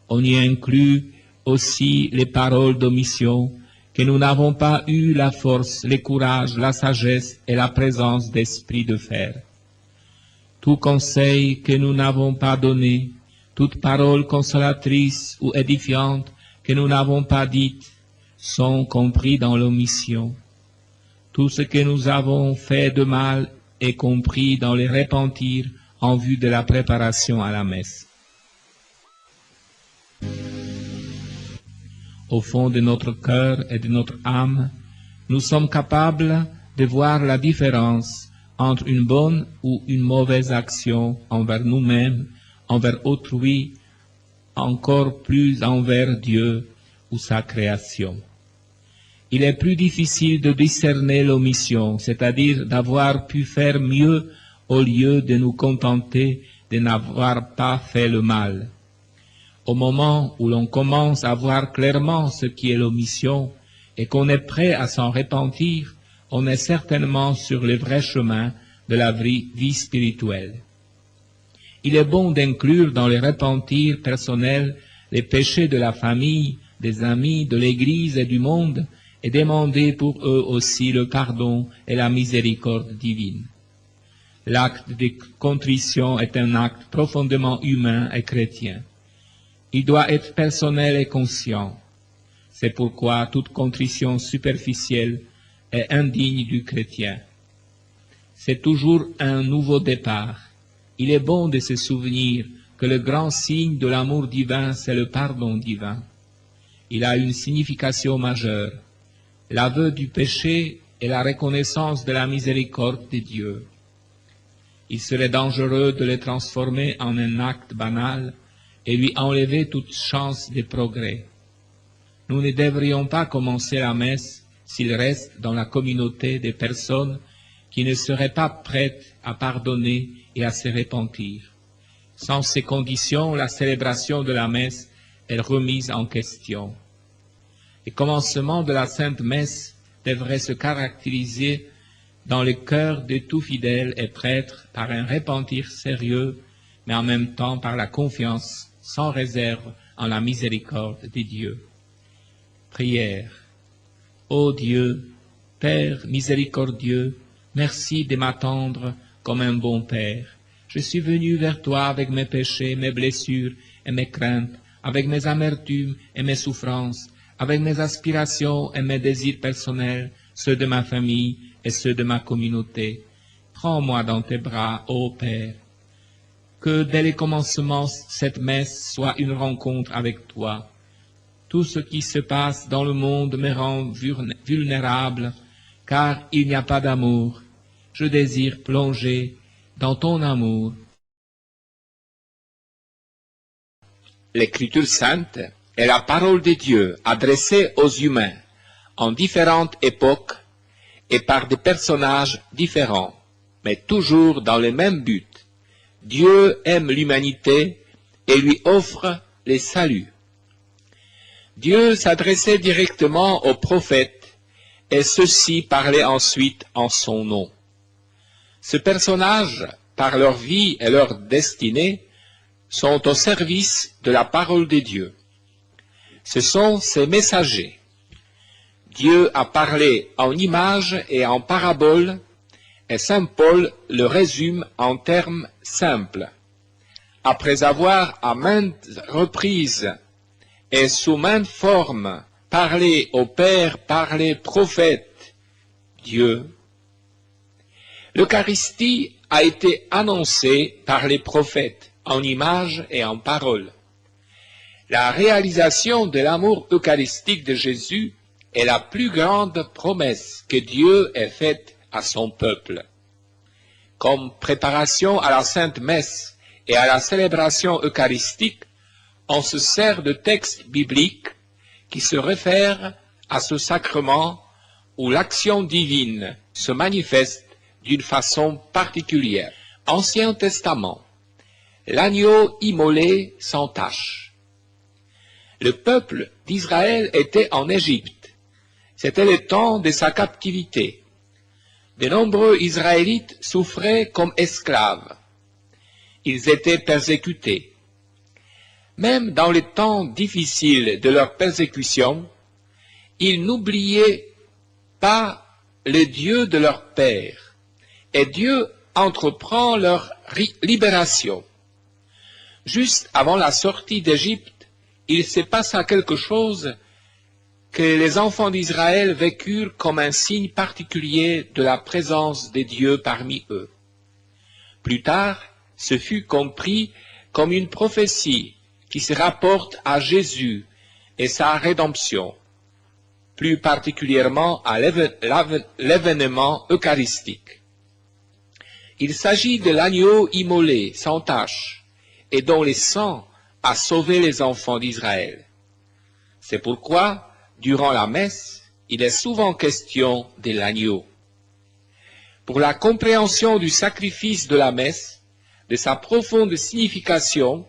On y inclut aussi les paroles d'omission, que nous n'avons pas eu la force, le courage, la sagesse et la présence d'esprit de faire. Tout conseil que nous n'avons pas donné, toute parole consolatrice ou édifiante que nous n'avons pas dite, sont compris dans l'omission. Tout ce que nous avons fait de mal est compris dans les repentirs en vue de la préparation à la messe. Au fond de notre cœur et de notre âme, nous sommes capables de voir la différence entre une bonne ou une mauvaise action envers nous-mêmes, envers autrui, encore plus envers Dieu ou sa création. Il est plus difficile de discerner l'omission, c'est-à-dire d'avoir pu faire mieux au lieu de nous contenter de n'avoir pas fait le mal. Au moment où l'on commence à voir clairement ce qui est l'omission et qu'on est prêt à s'en repentir, on est certainement sur le vrai chemin de la vie spirituelle. Il est bon d'inclure dans les repentirs personnels les péchés de la famille, des amis, de l'Église et du monde, et demander pour eux aussi le pardon et la miséricorde divine. L'acte de contrition est un acte profondément humain et chrétien. Il doit être personnel et conscient. C'est pourquoi toute contrition superficielle est indigne du chrétien. C'est toujours un nouveau départ. Il est bon de se souvenir que le grand signe de l'amour divin, c'est le pardon divin. Il a une signification majeure, l'aveu du péché et la reconnaissance de la miséricorde de Dieu. Il serait dangereux de le transformer en un acte banal et lui enlever toute chance de progrès. Nous ne devrions pas commencer la messe s'il reste dans la communauté des personnes qui ne seraient pas prêtes à pardonner et à se repentir. Sans ces conditions, la célébration de la messe est remise en question. Le commencement de la Sainte Messe devrait se caractériser dans le cœur de tout fidèle et prêtre par un repentir sérieux, mais en même temps par la confiance sans réserve en la miséricorde de Dieu. Prière. Ô Dieu, Père miséricordieux, merci de m'attendre comme un bon Père. Je suis venu vers toi avec mes péchés, mes blessures et mes craintes, avec mes amertumes et mes souffrances, avec mes aspirations et mes désirs personnels, ceux de ma famille et ceux de ma communauté. Prends-moi dans tes bras, ô Père. Que dès le commencement, cette messe soit une rencontre avec toi. Tout ce qui se passe dans le monde me rend vulnérable, car il n'y a pas d'amour. Je désire plonger dans ton amour. L'Écriture sainte est la parole de Dieu adressée aux humains en différentes époques et par des personnages différents, mais toujours dans le même but. Dieu aime l'humanité et lui offre le salut. Dieu s'adressait directement aux prophètes et ceux-ci parlaient ensuite en son nom. Ces personnages, par leur vie et leur destinée, sont au service de la parole de Dieu. Ce sont ces messagers. Dieu a parlé en images et en paraboles, et saint Paul le résume en termes simples. Après avoir à maintes reprises et sous maintes formes parlé au Père par les prophètes, Dieu, l'Eucharistie a été annoncée par les prophètes en images et en paroles. La réalisation de l'amour eucharistique de Jésus est la plus grande promesse que Dieu ait faite à son peuple. Comme préparation à la Sainte Messe et à la célébration eucharistique, on se sert de textes bibliques qui se réfèrent à ce sacrement où l'action divine se manifeste d'une façon particulière. Ancien Testament, l'agneau immolé sans tache. Le peuple d'Israël était en Égypte. C'était le temps de sa captivité. De nombreux Israélites souffraient comme esclaves. Ils étaient persécutés. Même dans les temps difficiles de leur persécution, ils n'oubliaient pas le Dieu de leur père, et Dieu entreprend leur libération. Juste avant la sortie d'Égypte, il se passa quelque chose que les enfants d'Israël vécurent comme un signe particulier de la présence de Dieu parmi eux. Plus tard, ce fut compris comme une prophétie qui se rapporte à Jésus et sa rédemption, plus particulièrement à l'événement eucharistique. Il s'agit de l'agneau immolé, sans tache, et dont le sang a sauvé les enfants d'Israël. C'est pourquoi, durant la messe, il est souvent question de l'agneau. Pour la compréhension du sacrifice de la messe, de sa profonde signification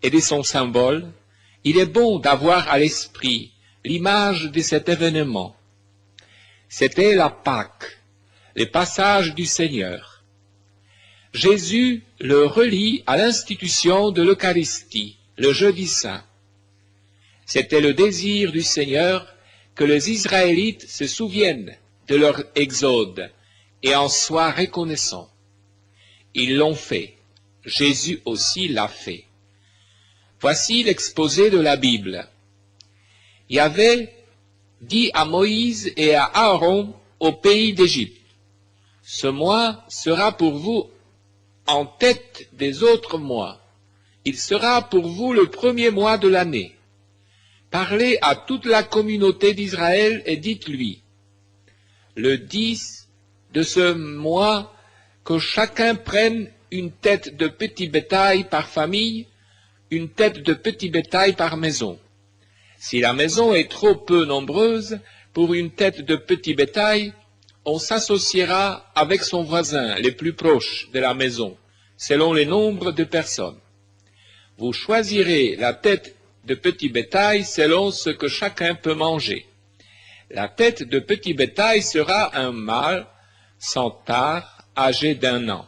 et de son symbole, il est bon d'avoir à l'esprit l'image de cet événement. C'était la Pâque, le passage du Seigneur. Jésus le relie à l'institution de l'Eucharistie, le jeudi saint. C'était le désir du Seigneur que les Israélites se souviennent de leur exode et en soient reconnaissants. Ils l'ont fait. Jésus aussi l'a fait. Voici l'exposé de la Bible. Yahvé dit à Moïse et à Aaron au pays d'Égypte, « Ce mois sera pour vous en tête des autres mois. Il sera pour vous le premier mois de l'année. Parlez à toute la communauté d'Israël et dites-lui, le 10 de ce mois, que chacun prenne une tête de petit bétail par famille, une tête de petit bétail par maison. Si la maison est trop peu nombreuse pour une tête de petit bétail, on s'associera avec son voisin les plus proches de la maison, selon le nombre de personnes. Vous choisirez la tête de petit bétail selon ce que chacun peut manger. La tête de petit bétail sera un mâle sans tare, âgé d'1 an.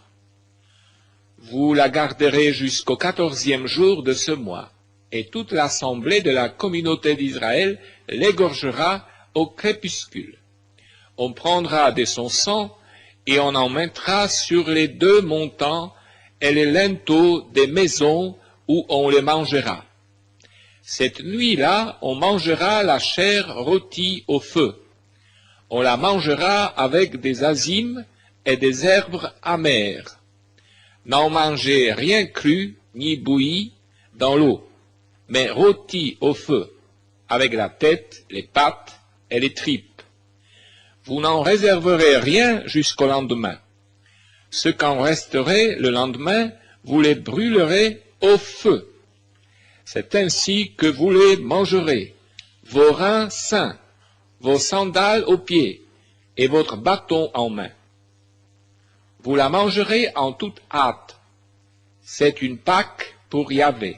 Vous la garderez jusqu'au 14e jour de ce mois, et toute l'assemblée de la communauté d'Israël l'égorgera au crépuscule. On prendra de son sang et on en mettra sur les 2 montants et les linteaux des maisons où on les mangera. Cette nuit-là, on mangera la chair rôtie au feu. On la mangera avec des azimes et des herbes amères. N'en mangez rien cru ni bouilli dans l'eau, mais rôti au feu, avec la tête, les pattes et les tripes. Vous n'en réserverez rien jusqu'au lendemain. Ce qu'en resterait le lendemain, vous les brûlerez au feu. C'est ainsi que vous les mangerez, vos reins sains, vos sandales aux pieds et votre bâton en main. Vous la mangerez en toute hâte. C'est une Pâque pour Yahvé.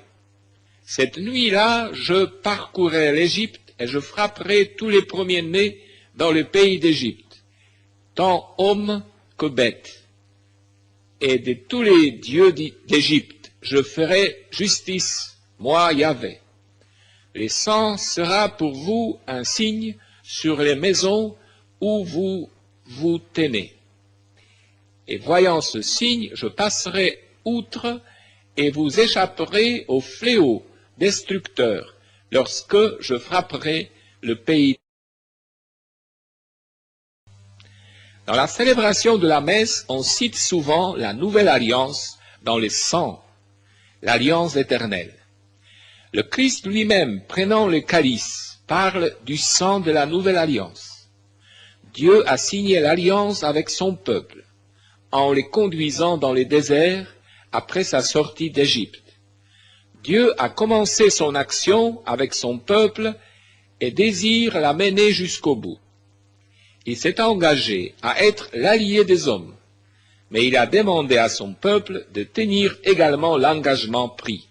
Cette nuit-là, je parcourrai l'Égypte et je frapperai tous les premiers-nés dans le pays d'Égypte, tant hommes que bêtes. Et de tous les dieux d'Égypte, je ferai justice, moi Yahvé. Le sang sera pour vous un signe sur les maisons où vous vous tenez. Et voyant ce signe, je passerai outre et vous échapperez au fléau destructeur lorsque je frapperai le pays. Dans la célébration de la messe, on cite souvent la nouvelle alliance dans le sang, l'alliance éternelle. Le Christ lui-même, prenant le calice, parle du sang de la nouvelle alliance. Dieu a signé l'alliance avec son peuple, en les conduisant dans le désert après sa sortie d'Égypte. Dieu a commencé son action avec son peuple et désire la mener jusqu'au bout. Il s'est engagé à être l'allié des hommes, mais il a demandé à son peuple de tenir également l'engagement pris.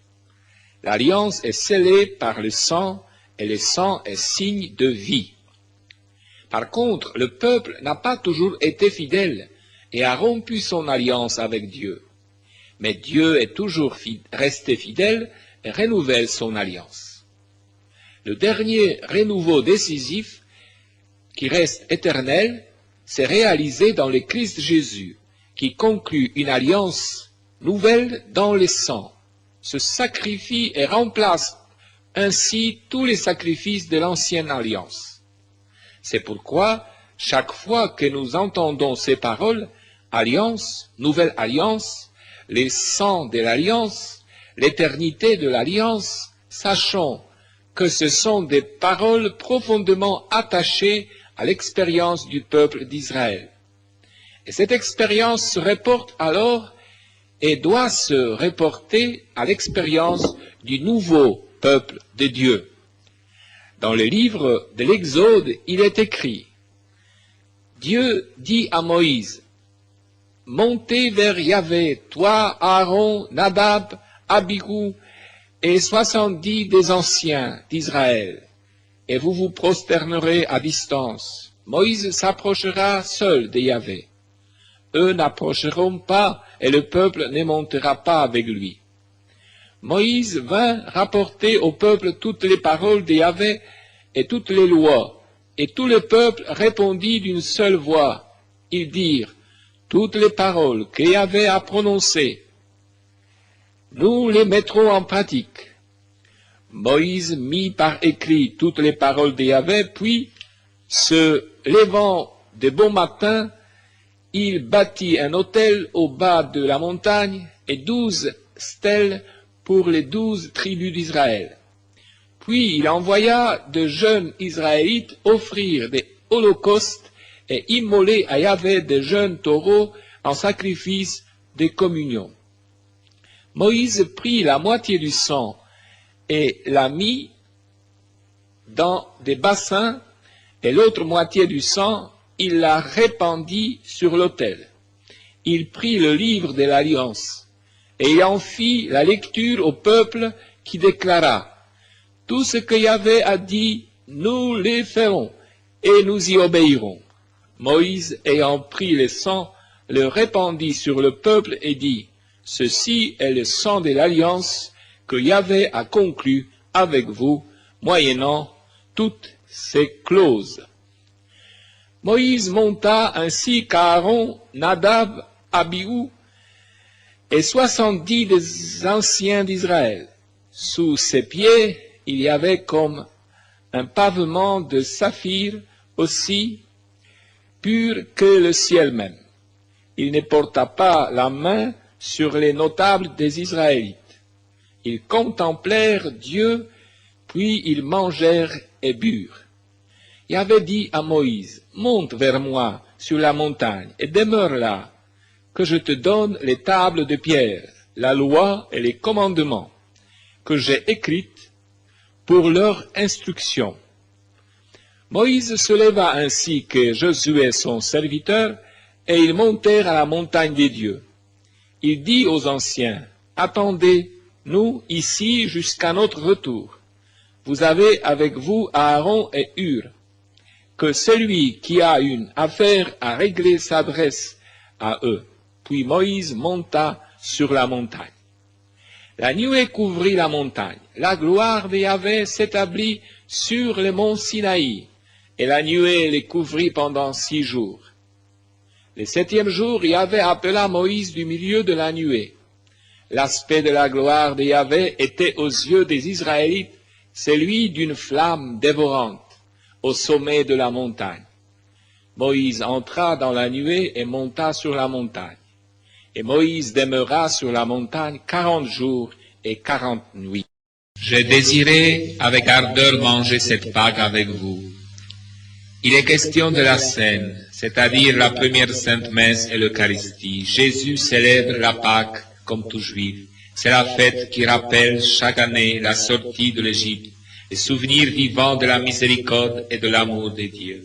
L'alliance est scellée par le sang et le sang est signe de vie. Par contre, le peuple n'a pas toujours été fidèle et a rompu son alliance avec Dieu. Mais Dieu est toujours resté fidèle et renouvelle son alliance. Le dernier renouveau décisif, qui reste éternel, s'est réalisé dans le Christ Jésus, qui conclut une alliance nouvelle dans le sang, se sacrifie et remplace ainsi tous les sacrifices de l'ancienne alliance. C'est pourquoi, chaque fois que nous entendons ces paroles, alliance, nouvelle alliance, les sangs de l'alliance, l'éternité de l'alliance, sachons que ce sont des paroles profondément attachées à l'expérience du peuple d'Israël. Et cette expérience se reporte alors et doit se reporter à l'expérience du nouveau peuple de Dieu. Dans le livre de l'Exode, il est écrit, Dieu dit à Moïse, « Montez vers Yahvé, toi, Aaron, Nadab, Abihu et 70 des anciens d'Israël, et vous vous prosternerez à distance. Moïse s'approchera seul de Yahvé. Eux n'approcheront pas et le peuple ne montera pas avec lui. Moïse vint rapporter au peuple toutes les paroles de Yahvé et toutes les lois. Et tout le peuple répondit d'une seule voix. Ils dirent, toutes les paroles que Yahvé a prononcées, nous les mettrons en pratique. Moïse mit par écrit toutes les paroles de Yahvé, puis, se levant de bon matin, il bâtit un autel au bas de la montagne et 12 stèles pour les 12 tribus d'Israël. Puis il envoya de jeunes Israélites offrir des holocaustes et immoler à Yahvé de jeunes taureaux en sacrifice de communion. Moïse prit la moitié du sang et la mit dans des bassins, et l'autre moitié du sang, il la répandit sur l'autel. Il prit le livre de l'Alliance, et il en fit la lecture au peuple qui déclara, « Tout ce que Yahvé a dit, nous le ferons, et nous y obéirons. » Moïse, ayant pris le sang, le répandit sur le peuple et dit, « Ceci est le sang de l'Alliance que Yahvé a conclu avec vous, moyennant toutes ces clauses. » Moïse monta ainsi qu'Aaron, Nadab, Abihu et 70 des anciens d'Israël. Sous ses pieds, il y avait comme un pavement de saphir aussi pur que le ciel même. Il ne porta pas la main sur les notables des Israélites. Ils contemplèrent Dieu, puis ils mangèrent et burent. Il avait dit à Moïse, « Monte vers moi sur la montagne et demeure là, que je te donne les tables de pierre, la loi et les commandements que j'ai écrites pour leur instruction. » Moïse se leva ainsi que Josué son serviteur, et ils montèrent à la montagne des dieux. Il dit aux anciens, « Attendez, nous, ici, jusqu'à notre retour. Vous avez avec vous Aaron et Hur. Que celui qui a une affaire à régler s'adresse à eux. » Puis Moïse monta sur la montagne. La nuée couvrit la montagne. La gloire de Yahvé s'établit sur le mont Sinaï, et la nuée les couvrit pendant 6 jours. Le 7e jour, Yahvé appela Moïse du milieu de la nuée. L'aspect de la gloire de Yahvé était aux yeux des Israélites celui d'une flamme dévorante au sommet de la montagne. Moïse entra dans la nuée et monta sur la montagne. Et Moïse demeura sur la montagne 40 jours et 40 nuits. J'ai désiré avec ardeur manger cette Pâque avec vous. Il est question de la scène, c'est-à-dire la première sainte messe et l'Eucharistie. Jésus célèbre la Pâque comme tout juif. C'est la fête qui rappelle chaque année la sortie de l'Égypte, le souvenir vivant de la miséricorde et de l'amour de Dieu.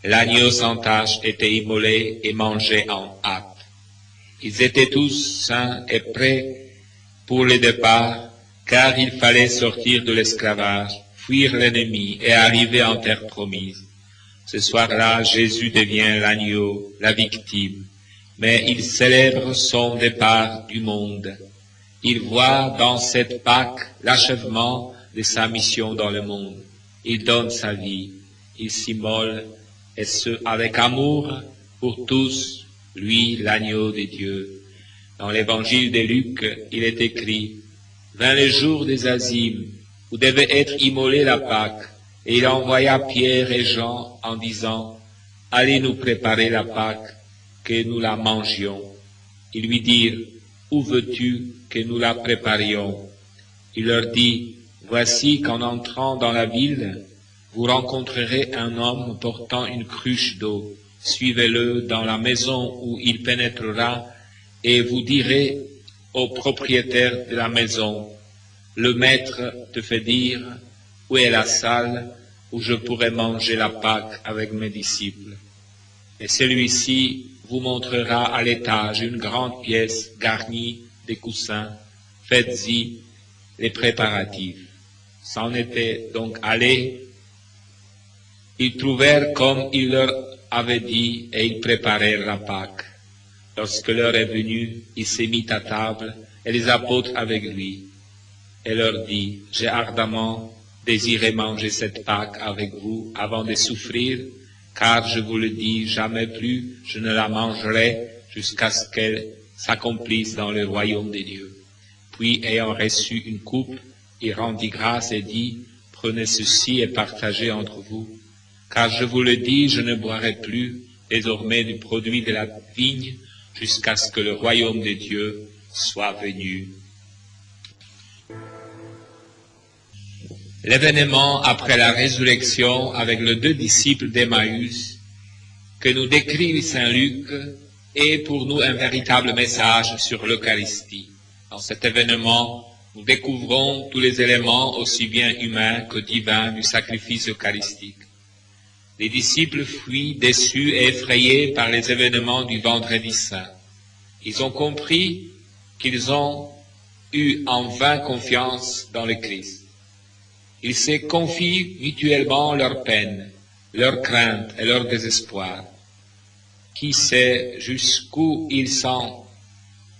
L'agneau sans tache était immolé et mangé en hâte. Ils étaient tous sains et prêts pour le départ, car il fallait sortir de l'esclavage, fuir l'ennemi et arriver en terre promise. Ce soir-là, Jésus devient l'agneau, la victime, mais il célèbre son départ du monde. Il voit dans cette Pâque l'achèvement de sa mission dans le monde. Il donne sa vie, il s'immole, et ce, avec amour pour tous, lui, l'agneau de Dieu. Dans l'évangile de Luc, il est écrit, « Vint le jour des Azimes, où devait être immolée la Pâque, et il envoya Pierre et Jean en disant, « Allez nous préparer la Pâque, que nous la mangions. » Ils lui dirent, « Où veux-tu que nous la préparions ?» Il leur dit, « Voici qu'en entrant dans la ville, vous rencontrerez un homme portant une cruche d'eau. Suivez-le dans la maison où il pénétrera, et vous direz au propriétaire de la maison, « Le maître te fait dire, où est la salle où je pourrai manger la Pâque avec mes disciples. Et celui-ci vous montrera à l'étage une grande pièce garnie de coussins, faites-y les préparatifs. » S'en étaient donc allés. Ils trouvèrent comme il leur avait dit, et ils préparèrent la Pâque. Lorsque l'heure est venue, il s'est mis à table, et les apôtres avec lui. et leur dit, « J'ai ardemment désiré manger cette Pâque avec vous avant de souffrir, car je vous le dis, jamais plus je ne la mangerai jusqu'à ce qu'elle s'accomplisse dans le royaume des dieux. » Puis, ayant reçu une coupe, il rendit grâce et dit, « Prenez ceci et partagez entre vous, car je vous le dis, je ne boirai plus désormais du produit de la vigne jusqu'à ce que le royaume des dieux soit venu. » L'événement après la résurrection avec les 2 disciples d'Emmaüs que nous décrit Saint Luc est pour nous un véritable message sur l'Eucharistie. Dans cet événement, nous découvrons tous les éléments aussi bien humains que divins du sacrifice eucharistique. Les disciples fuient déçus et effrayés par les événements du Vendredi Saint. Ils ont compris qu'ils ont eu en vain confiance dans le Christ. Ils se confient mutuellement leurs peines, leurs craintes et leur désespoir. Qui sait jusqu'où ils s'en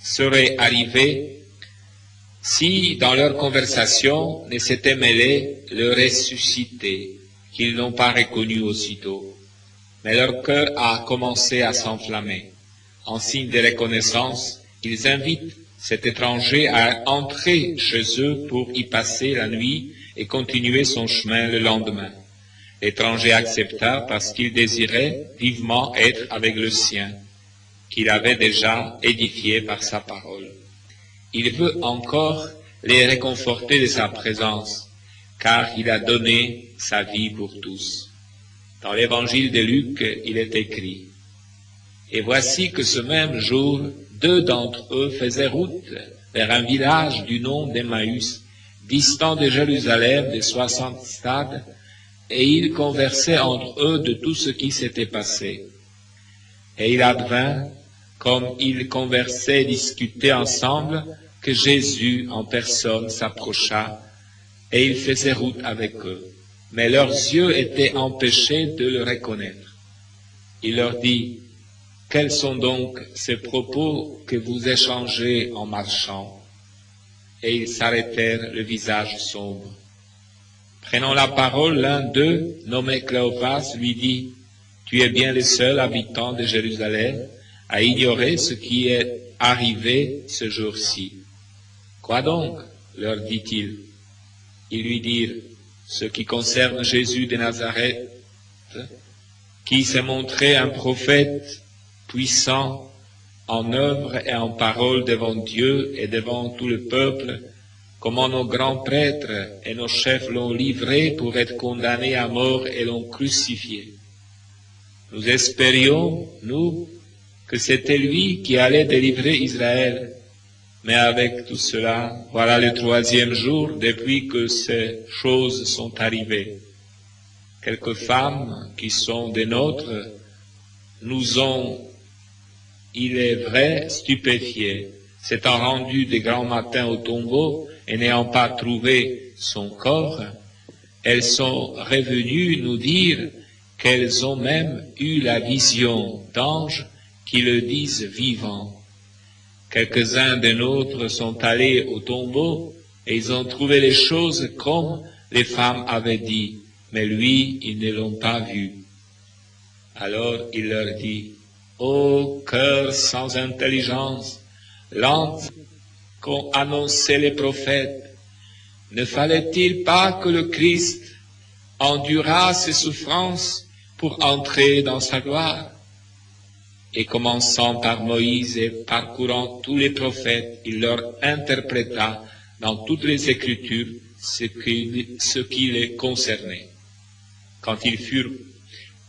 seraient arrivés si dans leur conversation ne s'était mêlé le ressuscité, qu'ils n'ont pas reconnu aussitôt. Mais leur cœur a commencé à s'enflammer. En signe de reconnaissance, ils invitent cet étranger à entrer chez eux pour y passer la nuit et continuer son chemin le lendemain. L'étranger accepta parce qu'il désirait vivement être avec le sien, qu'il avait déjà édifié par sa parole. Il veut encore les réconforter de sa présence, car il a donné sa vie pour tous. Dans l'évangile de Luc, il est écrit, « Et voici que ce même jour, 2 d'entre eux faisaient route vers un village du nom d'Emmaüs, distant de Jérusalem de 60 stades, et ils conversaient entre eux de tout ce qui s'était passé. Et il advint, comme ils conversaient et discutaient ensemble, que Jésus en personne s'approcha, et il faisait route avec eux. Mais leurs yeux étaient empêchés de le reconnaître. Il leur dit, « Quels sont donc ces propos que vous échangez en marchant ?» Et ils s'arrêtèrent le visage sombre. Prenant la parole, l'un d'eux, nommé Cléophas, lui dit, « Tu es bien le seul habitant de Jérusalem à ignorer ce qui est arrivé ce jour-ci. » « Quoi donc ?» leur dit-il. Ils lui dirent, « Ce qui concerne Jésus de Nazareth, qui s'est montré un prophète puissant en œuvre et en parole devant Dieu et devant tout le peuple, comment nos grands prêtres et nos chefs l'ont livré pour être condamné à mort et l'ont crucifié. Nous espérions, nous, que c'était lui qui allait délivrer Israël. Mais avec tout cela, voilà le 3e jour depuis que ces choses sont arrivées. Quelques femmes qui sont des nôtres nous ont, il est vrai, stupéfiés, s'étant rendues de grand matin au tombeau et n'ayant pas trouvé son corps, elles sont revenues nous dire qu'elles ont même eu la vision d'anges qui le disent vivant. Quelques-uns des nôtres sont allés au tombeau et ils ont trouvé les choses comme les femmes avaient dit, mais lui, ils ne l'ont pas vu. Alors il leur dit, « Ô cœur sans intelligence, lent qu'ont annoncé les prophètes, ne fallait-il pas que le Christ endurât ses souffrances pour entrer dans sa gloire ?» Et commençant par Moïse et parcourant tous les prophètes, il leur interpréta dans toutes les Écritures ce qui les concernait. Quand ils furent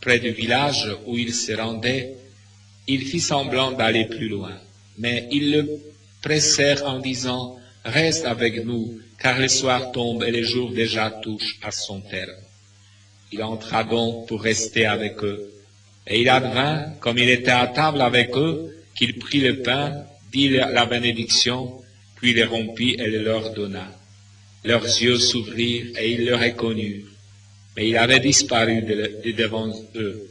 près du village où ils se rendaient, il fit semblant d'aller plus loin. Mais ils le pressèrent en disant, « Reste avec nous, car le soir tombe et le jour déjà touche à son terme. » Il entra donc pour rester avec eux. Et il advint, comme il était à table avec eux, qu'il prit le pain, dit la bénédiction, puis le rompit et le leur donna. Leurs yeux s'ouvrirent et ils le reconnurent. Mais il avait disparu de devant eux.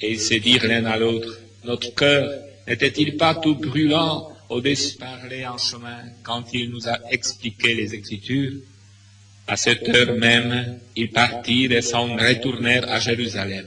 Et ils se dirent l'un à l'autre, « Notre cœur n'était-il pas tout brûlant au-dessus parlait en chemin quand il nous a expliqué les Écritures. À cette heure même, ils partirent et s'en retournèrent à Jérusalem.